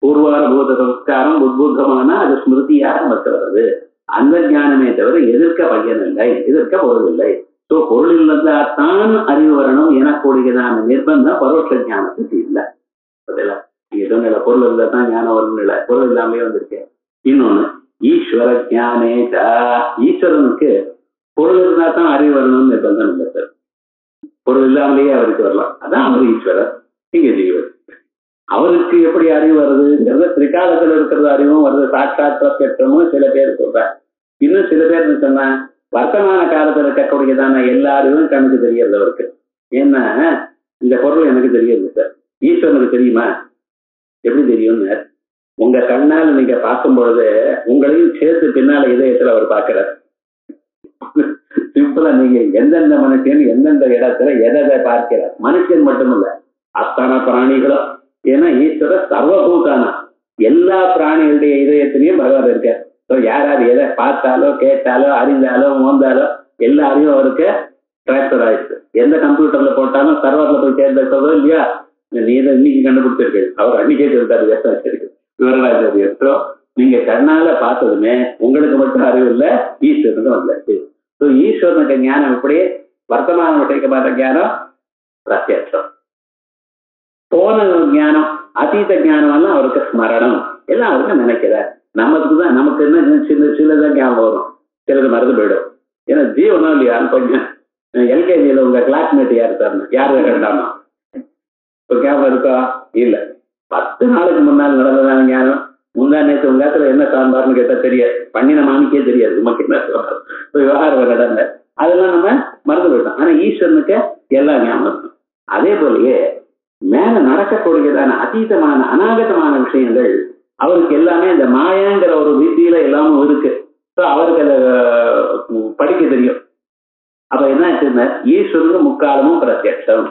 பூர்வாரபூத சம்ஸ்காரம் உத்பூதமானா அது ஸ்மிருதியாக நமக்கு வருது. அந்த ஞானமே தவிர எதிர்க்க பையன் இல்லை, எதிர்க்க பொருள் இல்லை. ஸோ பொருள் இருந்தால்தான் அறிவு வரணும் எனக்கூடியதான நிர்பந்தம் பரோட்ச ஞானத்துக்கு இல்லை. நீங்க சொன்ன பொருள் இருந்தா தான் ஞானம் வரணும் இல்லை, பொருள் இல்லாமலே வந்திருக்கேன். இன்னொன்னு ஈஸ்வர ஞானேதா, ஈஸ்வரனுக்கு பொருள் இருந்தா தான் அறிவு வரணும்னு நிர்பந்தம் இல்லை சார். பொருள் இல்லாமலேயே அவருக்கு வரலாம். அதான் அவர் ஈஸ்வரர், இங்க ஜீவன். அவருக்கு எப்படி அறிவு வருதுங்கிறது திரிகாலத்தில் இருக்கிறது அறிவும் வருது, சாட்சாத் பிரத்யட்சமும் சில பேர் சொல்றாங்க. இன்னும் சில பேர் சொன்னா வர்த்தமான காலத்தில் இருக்கக்கூடியதான எல்லா அறிவும் கண்ணுக்கு தெரியறது அவருக்கு. ஏன்னா இந்த பொருள் எனக்கு தெரியாது சார், ஈஸ்வரனுக்கு தெரியுமா? எப்படி தெரியும்னு உங்க கண்ணால் நீங்க பார்க்கும் பொழுது உங்களையும் சேர்த்து பின்னால இதயத்துல அவர் பார்க்கிறார். சிம்பிளா நீங்க எந்தெந்த மனுஷன் எந்தெந்த இடத்துல எதை பார்க்கிறார். மனுஷன் மட்டுமல்ல, அத்தனை பிராணிகளும். ஏன்னா ஈஸ்வர சர்வபூதானா, எல்லா பிராணிகளுடைய இதயத்திலையும் பகவான் இருக்கார். யாராவது எதை பார்த்தாலோ கேட்டாலோ அறிந்தாலோ மோந்தாலோ எல்லா அறிவும் அவருக்கு டிரான்ஸ்பர் ஆயிடுச்சு. எந்த கம்ப்யூட்டர்ல போட்டாலும் சர்வர்ல போய் சேர்ந்தோ இல்லையா? நீ இதை இன்னைக்கு கண்டுபிடிச்சிருக்கு, அவர் அன்னைக்கே சொல்லிட்டாரு விவசாயிருக்கு விவரராஜர். நீங்க கண்ணால பார்த்ததுமே உங்களுக்கு மட்டும் அறிவு இல்லை, ஈஸ்வரனுக்கு வந்தாச்சு. ஈஸ்வரனுக்கு ஞானம் எப்படி? வர்த்தமான விஷயமான ஞானம் பிரத்யட்சம். போன ஞானம் அதீத ஞானம் எல்லாம் அவருக்கு ஸ்மரணம், எல்லாம் அவருக்கு நினைக்கிறார். நமக்கு தான், நமக்கு என்ன சிலதான் ஞாபகம் வரும், சிலது மறந்து போயிடும். ஏன்னா ஜீவனம் இல்லையா? கொஞ்சம் எல்கேஜியில உங்க கிளாஸ்மேட் யாரு சார், யாரு கண்டாமா ஒரு ஞாபகம் இருக்கா? இல்ல. 10 நாளுக்கு முன்னால் நடந்ததான ஞானம், முந்தா நேற்று உங்க இடத்துல என்ன சாம்பார்னு கேட்டா தெரியாது, பண்ணின மாமிக்கே தெரியாது, நமக்கு என்ன விவகாரம் நடந்த அதெல்லாம் நம்ம மறந்து போயிட்டோம். ஆனா ஈஸ்வரனுக்கு எல்லாம் ஞாபகம் இருக்கும். அதே போலயே மேல நடக்கக்கூடியதான அதீதமான அநாகதமான விஷயங்கள் அவருக்கு எல்லாமே இந்த மாயாங்கிற ஒரு வித்தியில எல்லாமும் இருக்கு. அவருக்கு அதை படிக்க தெரியும். அப்ப என்ன ஈஸ்வரனுக்கு முக்காலமும் பிரத்யட்சம்.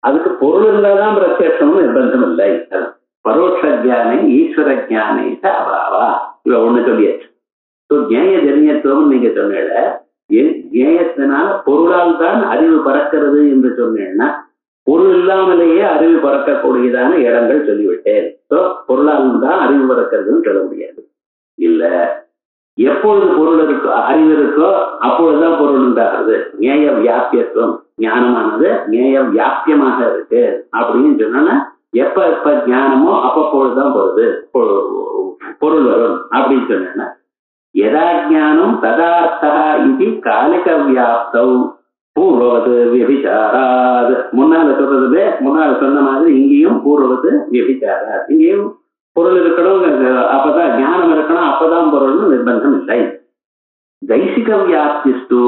அதுக்கு பொருள் இருந்தால்தான் பிரத்யட்சம்னு நிர்பந்தம் இல்லை. பரோட்ச ஜானே ஈஸ்வர ஜானே அபாவா, இவ ஒண்ணு சொல்லியாச்சு. ஞேய ஜன்யத்துவம் நீங்க சொன்ன ஞேயத்தினால பொருளால் தான் அறிவு பறக்கிறது என்று சொன்னேன்னா பொருள் இல்லாமலேயே அறிவு பறக்கக்கூடியதான இடங்கள் சொல்லிவிட்டேன். பொருளால் தான் அறிவு பறக்கிறதுன்னு சொல்ல முடியாது. இல்ல எப்பொழுது பொருள் இருக்கோ அறிவு இருக்கோ அப்பொழுதுதான் பொருள் உண்டாகிறது. நேய வியாபியத்துவம் ஞானமானது நேய வியாபியமாக இருக்கு அப்படின்னு சொன்னா எப்ப எப்ப ஞானமோ அப்பொழுதுதான் பொருள் வரும் அப்படின்னு சொன்னா எதா ஞானம் ததார்த்தா இது காலிக வியாப்தம் பூர்வது வியபிச்சாராது. முன்னால சொன்ன மாதிரி இங்கேயும் பூர்வது வியபிச்சாராது. இங்கேயும் பொருள் இருக்கணும், அப்பதான் ஞானம் இருக்கணும், அப்பதான் பொருள்னு நிர்பந்தம் இல்லை. தைசிக வியாப்திஸ்து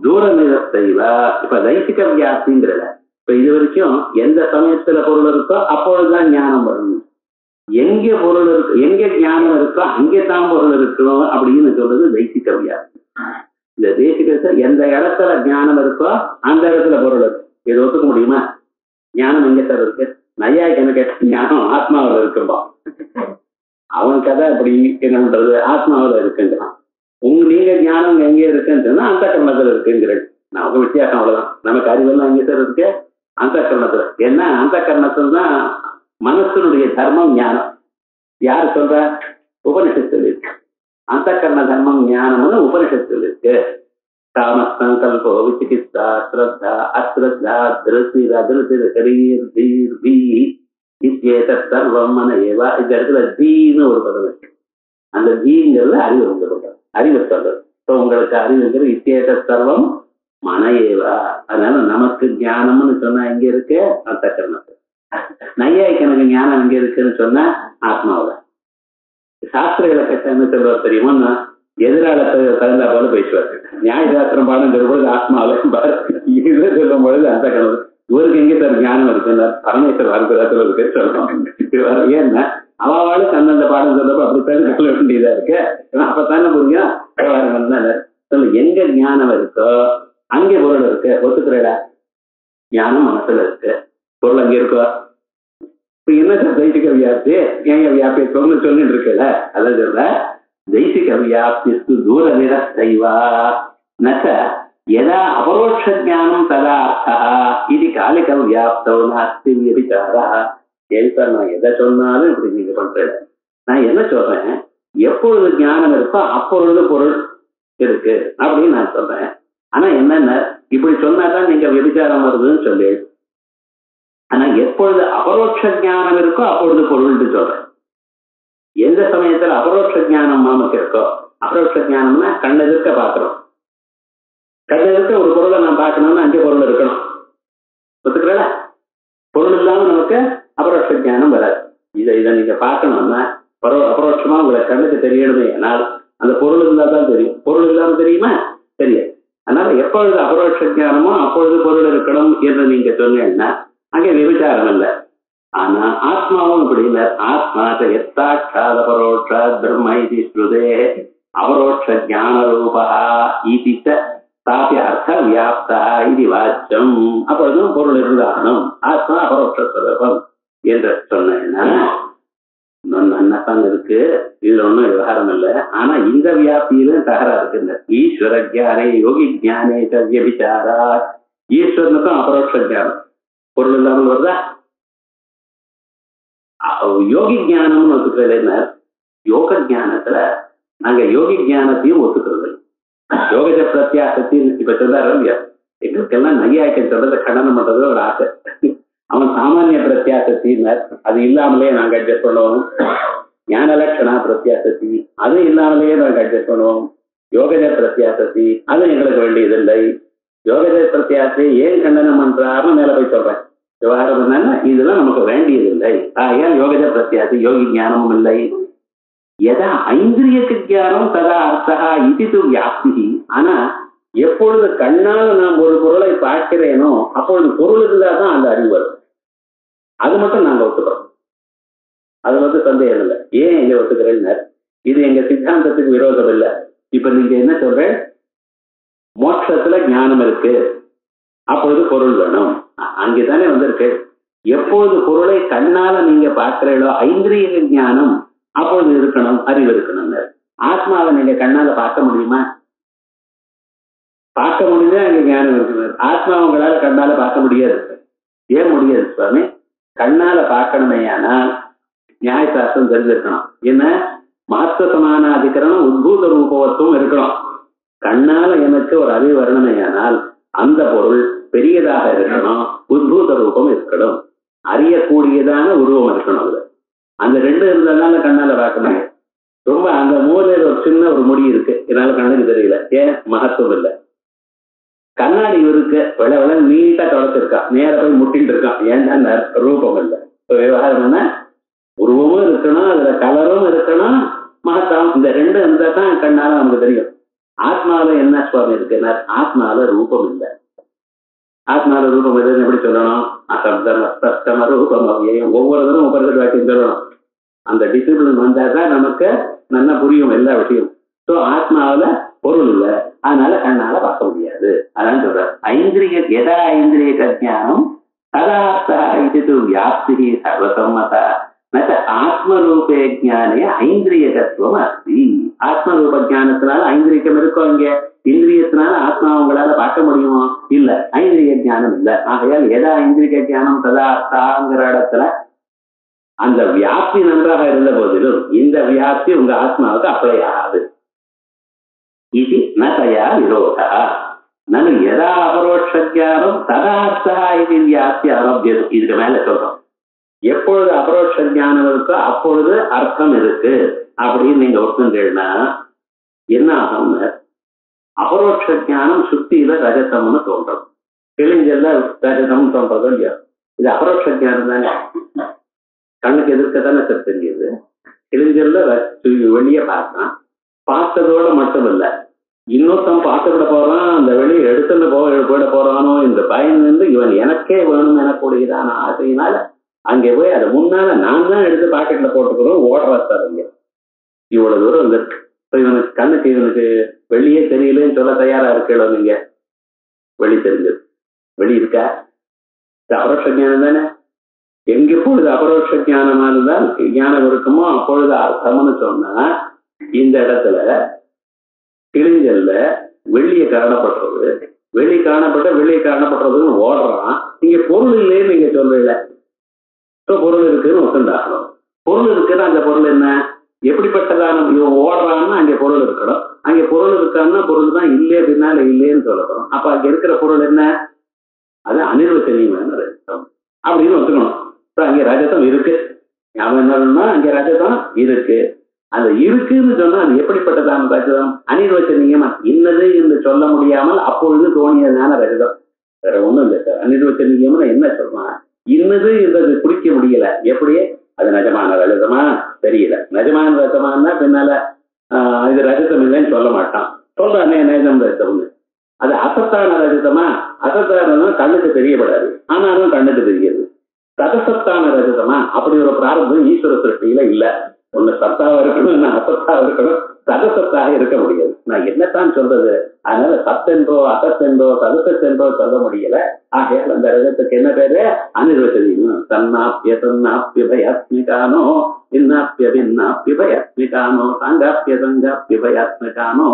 தூர நிறத்தைவா. இப்ப தைசிக வியாப்திங்கிறத இப்ப இது வரைக்கும் எந்த சமயத்துல பொருள் இருக்கோ அப்பொழுதுதான் ஞானம் வரணும். எங்க பொருள் இருக்கு, எங்க ஞானம் இருக்கோ அங்கேதான் பொருள் இருக்கணும் அப்படின்னு சொல்றது தைசிக வியாப்தி. இந்த தேசிகத்தை எந்த இடத்துல ஞானம் இருக்கோ அந்த இடத்துல பொருள் இருக்கு. இதை ஒத்துக்க முடியுமா? ஞானம் எங்க சார் இருக்கு? நையாய்க்கு கேட்ட ஞானம் ஆத்மாவில் இருக்கும்பா. அவன் கதை அப்படி என்னன்றது ஆத்மாவில் இருக்குங்கிறான். நீங்க ஞானம் எங்கே இருக்குன்னு சொன்னா அந்த கர்ணத்துல இருக்குங்கிறது. நமக்கு வித்தியாசம் அவ்வளவுதான். நமக்கு அறிவெல்லாம் எங்க சார் இருக்கு? அந்த கர்ணத்துல. ஏன்னா அந்த கர்ணத்துல தான் மனசனுடைய தர்மம் ஞானம். யாரு சொல்ற? உபனிஷத்தில் இருக்கு. அந்த கர்ண தர்மம் ஞானம்னு உபனிஷத்தில் இருக்கு. காமசங்கல்போ விசிகித்சா ஸ்ரத்தா அஸ்ரத்தா திருசிர் அதிருசிர் கரீர் தீர் பீ இத்யேத சர்வம் மன ஏவா. இந்த இடத்துல தீன்னு ஒரு பதம் இருக்கு. அந்த தீங்கிறதுல அறிவு சொல்றது. அறிவு சொல்றது. இப்போ உங்களுக்கு அறிவுங்கிறது இத்யேத சர்வம் மன ஏவா. அதனால நமக்கு ஞானம்னு சொன்னா எங்க இருக்கு? அந்த கர்ணத்துல. நையாய்க்கு எனக்கு ஞானம் எங்க இருக்குன்னு சொன்னா ஆத்மாவில். சாஸ்திரங்களை கட்ட என்ன சொல்வார் தெரியுமா? எதிராளத்தை தகுந்தா போல பேசுவார். நியாய சாஸ்திரம் பாடம் சொல்லும் பொழுது ஆத்மாவில் இது சொல்லும் பொழுது அந்த கணவர் இவருக்கு எங்கே சார் ஞானம் இருக்குன்னா பரமேஸ்வரர் அற்புதத்துல இருக்கு சொல்றோம். ஏன்னா அவளுக்கு அந்தந்த பாடம் சொல்றப்ப அப்படித்தான் சொல்ல வேண்டியதா இருக்கு. அப்பத்தானே புரியும். எங்க ஞானம் இருக்கோ அங்கே பொருள் இருக்கு. ஒத்துக்கிறடா? ஞானம் மனசுல இருக்கு, பொருள் அங்கே இருக்கோ. இப்ப என்ன சார் தைசிக வியாப்தி ஏங்க வியாபியத்துவம்னு சொல்லிட்டு இருக்கல? அதான் சொல்ற தைசிக வியாப்திஸ்து தூர நிறத்தைவா நச்ச எதா அபரோட்ச ஞானம் ததா அர்த்தா இது காலிக வியாப்தோ நாஸ்தி விபச்சாரா. ஏன் சார் நான் எதை சொன்னாலும் இப்படி நீங்க பண்றேன். நான் என்ன சொல்றேன், எப்பொழுது ஞானம் இருக்கோ அப்பொழுது பொருள் இருக்கு அப்படின்னு நான் சொல்றேன். ஆனா என்னென்ன இப்படி சொன்னாதான் நீங்க விபச்சாரம் வருதுன்னு சொல்லி, ஆனா எப்பொழுது அபரோட்ச ஞானம் இருக்கோ அப்பொழுது பொருள்னு சொல்றேன். எந்த சமயத்துல அபரோட்ச ஞானம் நமக்கு இருக்கோ, அபரோட்ச ஞானம்னா கண்ணு இருக்க பாக்குறோம். கண்ணு இருக்க ஒரு பொருளை நான் பார்க்கணும்னா அங்கே பொருள் இருக்கணும். ஒத்துக்கிறல? பொருள் இல்லாம நமக்கு அபரோட்ச ஞானம் வராது. இதை நீங்க பார்க்கணும்னா அபரோட்சமா உங்களை கண்ணுக்கு தெரியணுமே. ஆனால் அந்த பொருள் இருந்தா தான் தெரியும். பொருள் இல்லாம தெரியுமா? தெரியாது. அதனால எப்பொழுது அபரோட்ச ஞானமோ அப்பொழுது பொருள் இருக்கணும் என்று நீங்க சொன்னீங்கன்னா அங்கே விபச்சாரம் இல்லை. ஆனா ஆத்மாவும் இப்படி இல்லை. ஆத்மா எத்தாட்சாத பரோட்ச பிரம்ம இது ஸ்ருதே அபரோட்ச ஞான ரூபா ஈதித்த தாபி அர்த்த வியாப்தா இது வாச்சம். அப்பொழுதும் பொருள் இருந்தாகணும். ஆத்மா அபரோட்ச ஸ்வரூபம் என்று சொன்னா நன்னத்தான் இருக்கு. இதுல ஒன்றும் விவகாரம் இல்லை. ஆனா இந்த வியாப்தியில தகரா இருக்கு. ஈஸ்வர ஜானே யோகி ஜானே விசாரா. ஈஸ்வரனுக்கும் அபரோட்ச ஞானம் பொருள் இல்லாமல் வருதா? யோகி ஞானம்னு ஒத்துக்கிறது. யோக ஞானத்துல நாங்க யோகி ஞானத்தையும் ஒத்துக்கிறது. யோகஜ பிரத்யாசத்தி இப்ப சொல்றாரு. எங்களுக்கெல்லாம் நையாய்க்க சொல்றதை கண்டனம் பண்றது ஒரு ஆசை. அவன் சாமானிய பிரத்யாசத்தினர் அது இல்லாமலே நாங்க அட்ஜஸ்ட் பண்ணுவோம். ஞான லட்சணா பிரத்யாசத்தி அது இல்லாமலேயே நாங்க அட்ஜஸ்ட் பண்ணுவோம். யோகஜ பிரத்யாசத்தி அது எங்களுக்கு வேண்டியதில்லை. யோகஜ பிரத்யாசத்தை ஏன் கண்டனம் பண்றாருன்னு மேல போய் சொல்றேன். விவகாரம் என்னன்னா இதெல்லாம் நமக்கு வேண்டியதில்லை. ஏன் யோகஜ பிரத்யாசி யோகி ஞானமும் இல்லை. எதா ஐந்திரியக்கு ஞானம் ததா அர்த்தா இது வியாப்தி. ஆனா எப்பொழுது கண்ணால் நாம் ஒரு பொருளை பார்க்கிறேனோ அப்பொழுது பொருள் இருந்தாதான் அந்த அறிவு வரும். அது மட்டும் நாங்க ஒத்துக்கிறோம். அது சந்தேகம் இல்லை. ஏன் எங்க ஒத்துக்கிறேன்னு இது எங்க சித்தாந்தத்துக்கு விரோதம் இல்லை. இப்ப நீங்க என்ன சொல்றேன், மோட்சத்துல ஞானம் இருக்கு அப்பொழுது பொருள் வேணும். அங்கேதானே வந்திருக்கு. எப்பொழுது பொருளை கண்ணால நீங்க பார்க்கிறீங்களோ ஐந்திரிய ஞானம் அப்பொழுது இருக்கணும், அறிவு இருக்கணும். ஆத்மாவை நீங்க கண்ணால பார்க்க முடியுமா? பார்க்க முடிஞ்சா அங்க ஞானம் இருக்குது. ஆத்மா உங்களால கண்ணால பார்க்க முடியாது. ஏன் முடியாது சுவாமி? கண்ணால பார்க்கணுமே ஆனால் நியாயசாஸ்திரம் தெரிஞ்சிருக்கணும். என்ன மகத்துவ சமான அதிகரணம் இருந்தாலும் உத்பூத ரூபவத்துவம் இருக்கணும். கண்ணால எனக்கு ஒரு அறிவு வரணுமையானால் அந்த பொருள் பெரியதாக இருக்கணும், உத்பூத ரூபம் இருக்கணும், அறியக்கூடியதான உருவம் இருக்கணும். அதுல அந்த ரெண்டு இருந்தாலும் கண்ணால பார்க்க முடியும். ரொம்ப அந்த மூலையில ஒரு சின்ன ஒரு முடி இருக்கு, என்னால கண்ணுக்கு தெரியல, ஏன் மகத்துவம் இல்லை. கண்ணாடி இருக்கு, விளை விளை நீட்டா தொடச்சிருக்கான், நேர போய் முட்டிட்டு இருக்கான், ஏன்னா ரூபம் இல்லை. விவகாரம் என்ன, உருவமும் இருக்கணும், அதுல கலரும் இருக்கணும், மகத்தம், இந்த ரெண்டு இருந்தா தான் கண்ணால நமக்கு தெரியும். ஆத்மாவில என்ன சுவாமி இருக்குன்னா, ஆத்மாவில ரூபம் இல்லை. ஆத்மாவில ரூபம் எதுன்னு எப்படி சொல்லணும், அசப்தம் அஸ்பஷ்டம ரூபம் அவ்வியம், ஒவ்வொருத்தரும் ஒவ்வொரு வாக்கியம் சொல்லணும். அந்த டிசிப்ளின் வந்தாதான் நமக்கு நல்லா புரியும் எல்லா விஷயம். ஸோ ஆத்மாவில பொருள் இல்லை, அதனால கண்ணால பார்க்க முடியாது. அதான் சொல்ற ஐந்திரிய எதா ஐந்திரிய ஜானம் ததார்த்தா இது வியாப்தி சர்வசம்மத ந ஆத்மரூபே ஜானே ஐந்திரியகத்துவம் அஸ்தி. ஆத்மரூப ஜானத்தினால ஐந்திரியம் இருக்கும், இங்க இந்திரியத்தினால ஆத்மா உங்களால பார்க்க முடியுமோ, இல்ல, ஐந்திரிய ஜானம் இல்ல. ஆகையால் எதா ஐந்திரிய ஜானம் ததார்த்தாங்கிற இடத்துல அந்த வியாப்தி நன்றாக இருந்த போதிலும் இந்த வியாப்தி உங்க ஆத்மாவுக்கு அப்ளை ஆகாது. இது நயா விரோதா நனு எதா அபரோட்சம் ததார்த்தா இது வியாப்தி ஆரோக்கியம். இதுக்கு மேல சொல்றோம், எப்பொழுது அபரோட்ச ஞானம் இருக்கோ அப்பொழுது அர்த்தம் இருக்கு அப்படின்னு நீங்க ஒத்துந்தீங்கன்னா என்ன ஆகும்னு, அபரோட்ச ஞானம் சுத்தியில ரஜதம்னு தோன்றும், கிழிஞ்சல்ல ரஜதம் தோன்றதோ இல்லையா, இது அபரோட்ச ஞானம் தானே, கண்ணுக்கு எதிர்க்கத்தானே சார் தெரியுது. கிழிஞ்சல்ல வெளியே பார்த்தான், பார்த்ததோட மட்டும் இல்ல, இன்னொருத்தன் பார்த்துக்கிட போறான், அந்த வெளியே எடுத்துட்டு போயிட போறானோ இந்த பயன் வந்து இவன் எனக்கே வேணும் எனக்கூடியதான ஆசையினால அங்கே போய் அதை முன்னால நான் தான் எடுத்து பாக்கெட்ல போட்டுக்கிறோம், ஓடுறாரு இங்க இவ்வளவு தூரம் வந்துருக்கு. இவனுக்கு கண்ணுக்கு இவனுக்கு வெளியே தெரியலன்னு சொல்ல தயாரா இருக்கோ நீங்க, வெளி தெரிஞ்சது, வெளி இருக்கா, இது அபரோட்ச ஞானம் தானே. எங்க பொழுது அபரோட்ச ஞானமானதான் ஞானம் இருக்குமோ அப்பொழுது அர்த்தம்னு சொன்னா, இந்த இடத்துல கிழிஞ்சல்ல வெளியே காணப்படுறது, வெளியே காணப்படுறதுன்னு ஓடுறான், இங்க பொருள் இல்லைன்னு நீங்க சொல்லல, பொருள் இருக்குன்னு ஒத்துண்டாகணும். பொருள் இருக்குன்னா அந்த பொருள் என்ன, எப்படிப்பட்டதான, இவன் ஓடுறான்னா அங்கே பொருள் இருக்கணும், அங்கே பொருள் இருக்கான்னா பொருள் தான் இல்லையே பின்னால இல்லையேன்னு சொல்லணும். அப்ப அங்க இருக்கிற பொருள் என்ன, அது அனிர்வச்சனீயமான ரஜதம் அப்படின்னு ஒத்துக்கணும். அங்கே ரஜதம் இருக்கு, அவன் என்னன்னா அங்கே ரஜதம் இருக்கு, அந்த இருக்குன்னு சொன்னா அது எப்படிப்பட்டதான ரஜதம், அனிர்வச்சனீயமா இன்னது என்று சொல்ல முடியாமல் அப்பொழுது தோணியதான ரஜதம், வேற ஒண்ணும் இல்லை சார். அனிர்வச்சனீயம்னு என்ன சொல்றான், இன்னது என்றது குறிக்க முடியல, எப்படி அது நிஜமான ரஜதமா தெரியல, நிஜமான ரஜமானா பின்னால இது ரஜதம் இல்லைன்னு சொல்ல மாட்டான், சொல்றானே நிஜம் ரஜதம்னு. அது அசத்தான ரஜதமா, அசத்தான கண்ணுக்கு தெரியப்படாது, ஆனாலும் கண்ணுக்கு தெரியுது. சதசத்தான ரஜதமா, அப்படி ஒரு பிராரம்பம் ஈஸ்வர சிருஷ்டியில இல்ல. ஒண்ணு சத்தாவா இருக்கணும், என்ன அசத்தாக இருக்கணும், சதசத்தாக இருக்க முடியாது. நான் என்னத்தான் சொல்றது, அதனால சத்தென்றோ அசத்தென்றோ சதசத்தென்றோ சொல்ல முடியல. ஆகையால் அந்த ரஜத்துக்கு என்ன பேரு, அனிர்வச்சனீயம். தன்னாப்பிய தன்னாப்பியபயாத்மிகானோ இன்னாப்பிய பின்னாப்பியபயாத்மிகானோ சாங்காப்பிய சங்காப்பியபயாத்மிகானோ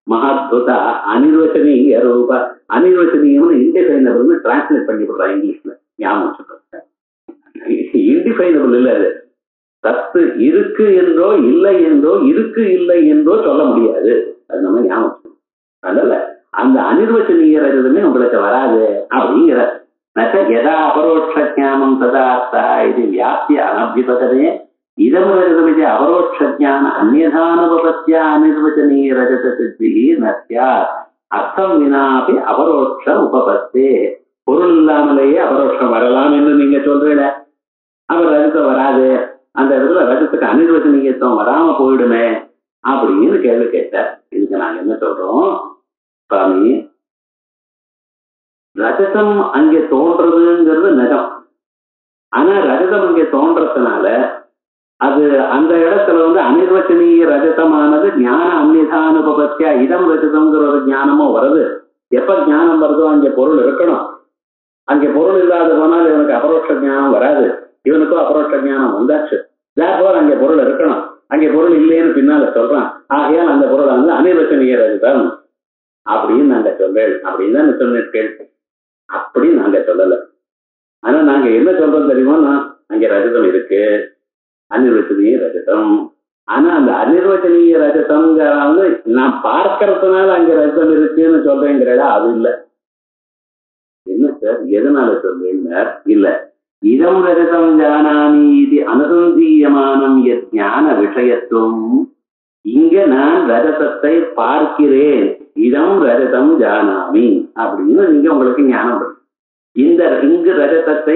மகாத்புதா அனிர்வச்சனீய ரூப. அனிர்வச்சனீயம்னு இன்டிஃபைனபிள்னு டிரான்ஸ்லேட் பண்ணி விடுறான் இங்கிலீஷ்ல, ஞாபகம் சொல்றேன். இன்டிஃபைனபிள் இல்ல, அது சத்து இருக்கு என்றோ இல்லை என்றோ, இருக்கு இல்லை என்றோ சொல்ல முடியாது, அது நம்ம ஞாபகம். அதனால அந்த அனிர்வச்சனீய ரஜதமே உங்களுக்கு வராது அப்படிங்கிற. எதா அபரோட்ச ஞானம் ததார்த்தா இது வியாப்தி அனபிபதனே இதம் ரஜதம் இது அபரோட்ச ஞான அந்நியதானுபவத்யா அனிர்வச்சனீய ரஜத சித்தி நஸ்யா அர்த்தம் வினாபி அபரோட்ச உபபத்தே. பொருள் இல்லாமலேயே அபரோட்சம் வரலாம் என்று நீங்க சொல்றீங்க, அவர் ரஜதம் வராது, அந்த இடத்துல ரஜத்துக்கு அனிர்வச்சனீயத்துவம் வராம போயிடுமே அப்படின்னு கேள்வி கேட்டார். இதுக்கு நாங்க என்ன சொல்றோம், சுவாமி ரஜதம் அங்கே தோன்றதுங்கிறது நிஜம், ஆனா ரஜதம் அங்கே தோன்றதுனால அது அந்த இடத்துல வந்து அனிர்வச்சனீய ரஜதமானது ஞான அந்நிதானுபவத்தியா இதம் ரஜதம்ங்கிற ஒரு ஞானமும் வருது. எப்ப ஞானம் வருதோ அங்கே பொருள் இருக்கணும், அங்கே பொருள் இல்லாத போனால் இவனுக்கு அபரோட்ச ஞானம் வராது, இவனுக்கும் அபரோட்ச ஞானம் வந்தாச்சு, தேர்ஃபோர் அங்கே பொருள் இருக்கணும், அங்கே பொருள் இல்லைன்னு பின்னால சொல்றான். ஆகையால் அந்த பொருளை வந்து அனிர்வச்சனீய ரஜதம் அப்படின்னு நாங்க சொல்றேன் அப்படின்னு தான் சொன்னேன். அப்படி நாங்க சொல்லல. ஆனா நாங்க என்ன சொல்றோம் தெரியுமா, அங்கே ரஜதம் இருக்கு, அனிர்வச்சனீய ரஜதம், ஆனா அந்த அனிர்வச்சனீய ரஜதம்ங்கிற வந்து நான் பார்க்கறதுனால அங்க ரஜதம் இருக்குன்னு சொல்றேங்கிறடா அது இல்லை. என்ன சார் எதனால சொல்றீங்க? இல்ல, இதம் ரஜதம் ஜானாமி இது அனுசந்தீயமானம் ஞான விஷயத்துவம். இங்க நான் ரஜதத்தை பார்க்கிறேன், இதம் ரஜதம் ஜானாமி அப்படின்னு நீங்க உங்களுக்கு ஞானம் வரும். இங்கு ரஜதத்தை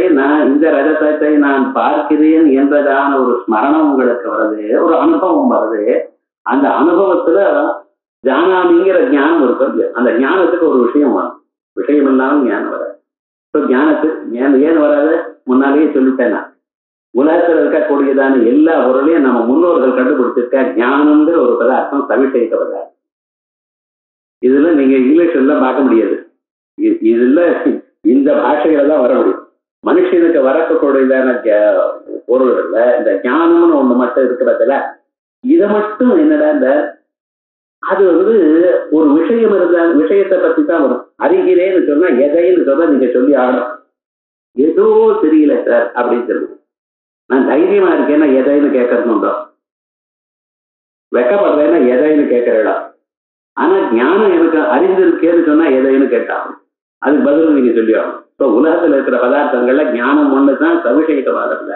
இந்த ரஜதத்தை நான் பார்க்கிறேன் என்றதான ஒரு ஸ்மரணம் உங்களுக்கு வருது, ஒரு அனுபவம் வருது. அந்த அனுபவத்துல ஜானாமிங்கிற ஞானம் இருக்கு. அந்த ஞானத்துக்கு ஒரு விஷயம் வரும், விஷயம் இல்லாமல் ஞானம் வராது. ஞானம் ஏன் வராது? முன்னாலேயே சொல்லிட்டேன் நான். உலகத்தில் இருக்கக்கூடியதான எல்லா பொருளையும் நம்ம முன்னோர்கள் கண்டுபிடிச்சிருக்க ஞானம்ங்கிற ஒரு பதார்த்தம் சவிஷேக பதார்த்தம். இதுல நீங்க இங்கிலீஷ் எல்லாம் பார்க்க முடியாது. இதுல இந்த பாஷையில தான் வர முடியும். மனுஷனுக்கு வரக்கூடியதான பொருள்ல இந்த ஞானம்னு ஒண்ணு மட்டும் இருக்கிறதுல இதை மட்டும் என்னடா இந்த அது வந்து ஒரு விஷயம் இருந்தா விஷயத்தை பத்தி தான் வரும். அறிகிறேன்னு சொன்னா எதைன்னு சொன்னா நீங்க சொல்லி ஆகணும். ஏதோ தெரியல சார் அப்படின்னு சொல்லுங்க. நான் தைரியமா இருக்கேன்னா எதைன்னு கேட்கறதுண்டோ, வெக்கப்படுறேன்னா எதைன்னு கேட்கறடா. ஆனா ஞானம் எனக்கு அறிந்திருக்கேன்னு சொன்னா எதைன்னு கேட்டாகும். அதுக்கு பதில் நீங்க சொல்லி ஆகணும். இப்போ உலகத்துல இருக்கிற பதார்த்தங்கள்ல ஞானம் ஒண்ணுதான் சவிஷேகவாதம்.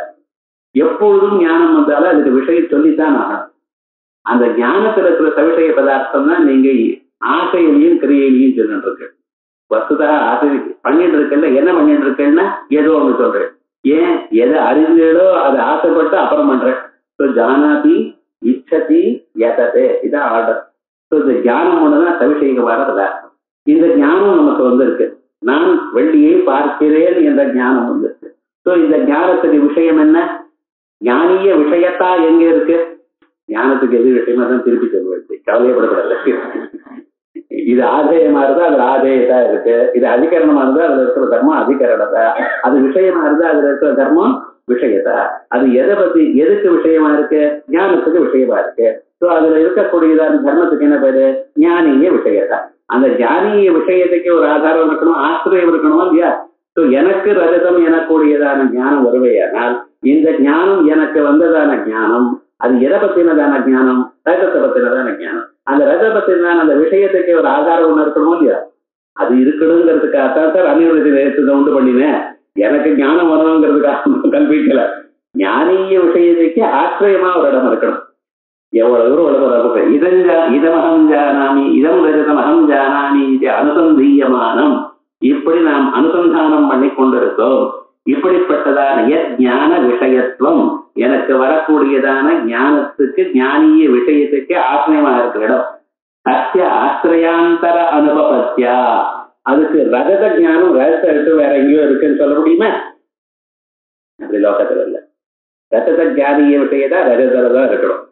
எப்பொழுதும் ஞானம் வந்தாலும் அதுக்கு விஷயம் சொல்லித்தான் ஆகணும். அந்த ஞானத்துல இருக்கிற சவிஷய பதார்த்தம் தான் நீங்க ஆசையிலையும் கிரியையிலையும் சொல்லிட்டு இருக்கு. வசுதா ஆசை பண்ணிட்டு இருக்கல, என்ன பண்ணிட்டு இருக்கேன்னா ஏதோ ஒண்ணு சொல்றேன். ஏன் எதை அறிந்தீங்களோ அதை ஆசைப்பட்டு அப்புறம் பண்றேன். ஜானாதி இச்சதி எதது இதான் ஆர்டர். இந்த ஞானம் ஒண்ணுதான் சவிஷேகமான பதார்த்தம். இந்த ஞானம் நமக்கு வந்திருக்கு. நான் வெள்ளியை பார்க்கிறேன் என்ற ஞானம் வந்திருக்கு. இந்த ஞானத்துக்கு விஷயம் என்ன? ஞானிய விஷயத்தா எங்க இருக்கு? ஞானத்துக்கு எது விஷயமா தான் திருப்பி சொல்லுவது, கவலையப்படப்படல. இது ஆதேயமா இருந்தா அது ஆதேயத்தா இருக்கு, இது அதிகரணமா இருந்தா அதுல இருக்கிற தர்மம் அதிகரணதா, அது விஷயமா இருந்தா அதுல இருக்கிற தர்மம் விஷயத்தா. அது எதை பத்தி எதுக்கு விஷயமா இருக்கு? ஞானத்துக்கு விஷயமா இருக்கு. அதுல இருக்கக்கூடியதான தர்மத்துக்கு என்ன பேரு? ஞானிய விஷயத்தா. அந்த ஞானிய விஷயத்துக்கு ஒரு ஆதாரம் இருக்கணும், ஆசிரியம் இருக்கணும் இல்லையா? எனக்கு ரஜதம் எனக்கூடியதான ஞானம் வருவையானால் இந்த ஞானம் எனக்கு வந்ததான ஞானம் அது எதை பத்தினதான ஞானம்? ரஜத்தை பத்தினதான ஞானம். அந்த ரஜ பத்தின அந்த விஷயத்துக்கு ஒரு ஆதாரம் ஒண்ணு இருக்கணும் இல்லையா? அது இருக்கணுங்கிறதுக்காகத்தான் சார் அநிவர்த்தி உண்டு பண்ணினேன். எனக்கு ஞானம் வரணுங்கிறதுக்காக கல்விக்கல. ஞானிய விஷயத்துக்கு ஆசிரியமா ஒரு இடம் இருக்கணும். எவ்வளவு தூரம் இதமகம் ஜானாமி இதம் ரஜதம் அகம் ஜானாமி இது அனுசந்தீயமானம். இப்படி நாம் அனுசந்தானம் பண்ணி கொண்டிருக்கோம். இப்படிப்பட்டதான ஞான விஷயத்துவம் எனக்கு வரக்கூடியதான ஞானத்துக்கு ஞானிய விஷயத்துக்கு ஆசிரியமா இருக்கிற இடம். சத்திய ஆசிரியாந்தர அனுபவத்தியா. அதுக்கு ரஜத ஞானம் ரஜத்தை எடுத்து வேற எங்கேயோ இருக்குன்னு சொல்ல முடியுமா? அப்படி லோகத்துல இல்ல. ரஜத ஞானிய விஷயத்தான் ரஜத்துல தான் இருக்கணும்,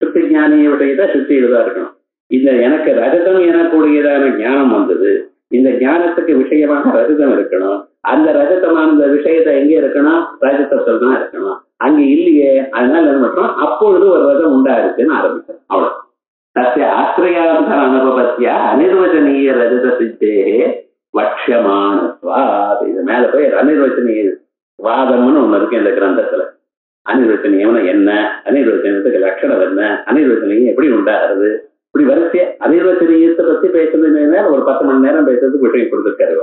சுத்தி ஞானிய விஷயத்தான் சுத்தியில தான் இருக்கணும். இந்த எனக்கு ரஜதம் எனக்கூடியதான ஞானம் வந்தது. இந்த ஞானத்துக்கு விஷயமாக ரஜதம் இருக்கணும். அந்த ரஜதமான விஷயத்தை எங்க இருக்கணும்? ரஜதத்தில் தான் இருக்கணும். அங்க இல்லையே, அதனால என்ன பண்றோம்? அப்பொழுது ஒரு ரஜம் உண்டா இருக்குன்னு ஆரம்பிச்சோம். அவ்வளவு. சத்திய ஆசிரியாந்த அனுபவத்தியா அனிர்வச்சனீய ரஜத சித்தே வட்சியமானத்வா. இது மேல போய் அனிர்வச்சனீய வாதம்னு ஒண்ணு இருக்கு இந்த கிரந்தத்துல. அனிர்வச்சனீயம்னா என்ன, அனிர்வச்சனத்துக்கு லட்சணம் என்ன, அனிர்வச்சனீயம் எப்படி உண்டாகிறது, இப்படி வரிசையா அனிர்வச்சனீயத்தை பத்தி பேசுறதுன்னு ஒரு 10 மணி நேரம் பேசுறதுக்கு விஷயம் கொடுத்துருக்காரு.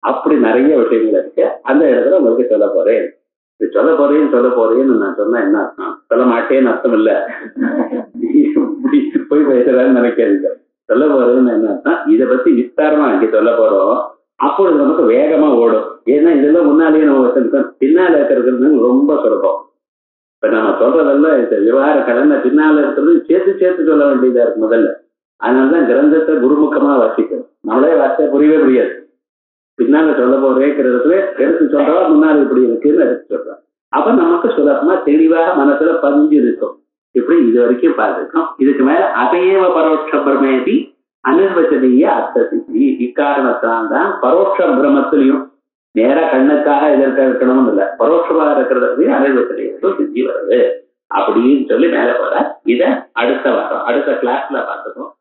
அப்படி நிறைய விஷயங்கள் இருக்கு. அந்த இடத்துல உங்களுக்கு சொல்ல போறேன். இது சொல்ல போறேன்னு நான் சொன்னா என்ன அர்த்தம்? சொல்ல மாட்டேன்னு அர்த்தம் இல்ல, போய் பேசுறான்னு நினைக்காதீங்க. சொல்ல போறேன்னு என்ன அர்த்தம்? இதை பத்தி விஸ்தாரமா இங்க சொல்ல போறோம். அப்பொழுது நமக்கு வேகமா ஓடும். ஏன்னா இதெல்லாம் முன்னாலேயே நம்ம வச்சிருக்கோம், பின்னால இருக்கிறது ரொம்ப சுலபம். இப்ப நம்ம சொல்றதெல்லாம் இந்த விவகார கடனை பின்னால இருக்கிறது சேர்த்து சொல்ல வேண்டியதா இருக்கு முதல்ல. அதனாலதான் கிரந்தத்தை குருமுகமா வாசிக்கணும். நம்மளே வாசிச்சா புரியவே முடியாது. பின்னால சொல்ல போறேங்கிறதுல எடுத்து சொல்றவா முன்னாள் இப்படி இருக்குன்னு எடுத்து சொல்றோம். அப்ப நமக்கு சுலபமா தெளிவாக மனசுல பதிஞ்சு இருக்கும். இப்படி இது வரைக்கும் பார்த்துருக்கோம். இதுக்கு மேல அசையவ பரோட்ச பிரமேதி அனிர்வச்சனீய அர்த்தசித்தி. இக்காரணத்தான் தான் பரோட்ச பிரமத்திலையும் நேர கண்ணுக்காக எதிர்க்க இருக்கணும்னு இல்லை, பரோட்சமாக இருக்கிறது அனிர்வச்சனீய சித்தி வருது அப்படின்னு சொல்லி மேல போற. இத அடுத்த வாரம் அடுத்த கிளாஸ்ல பார்த்துக்கோம்.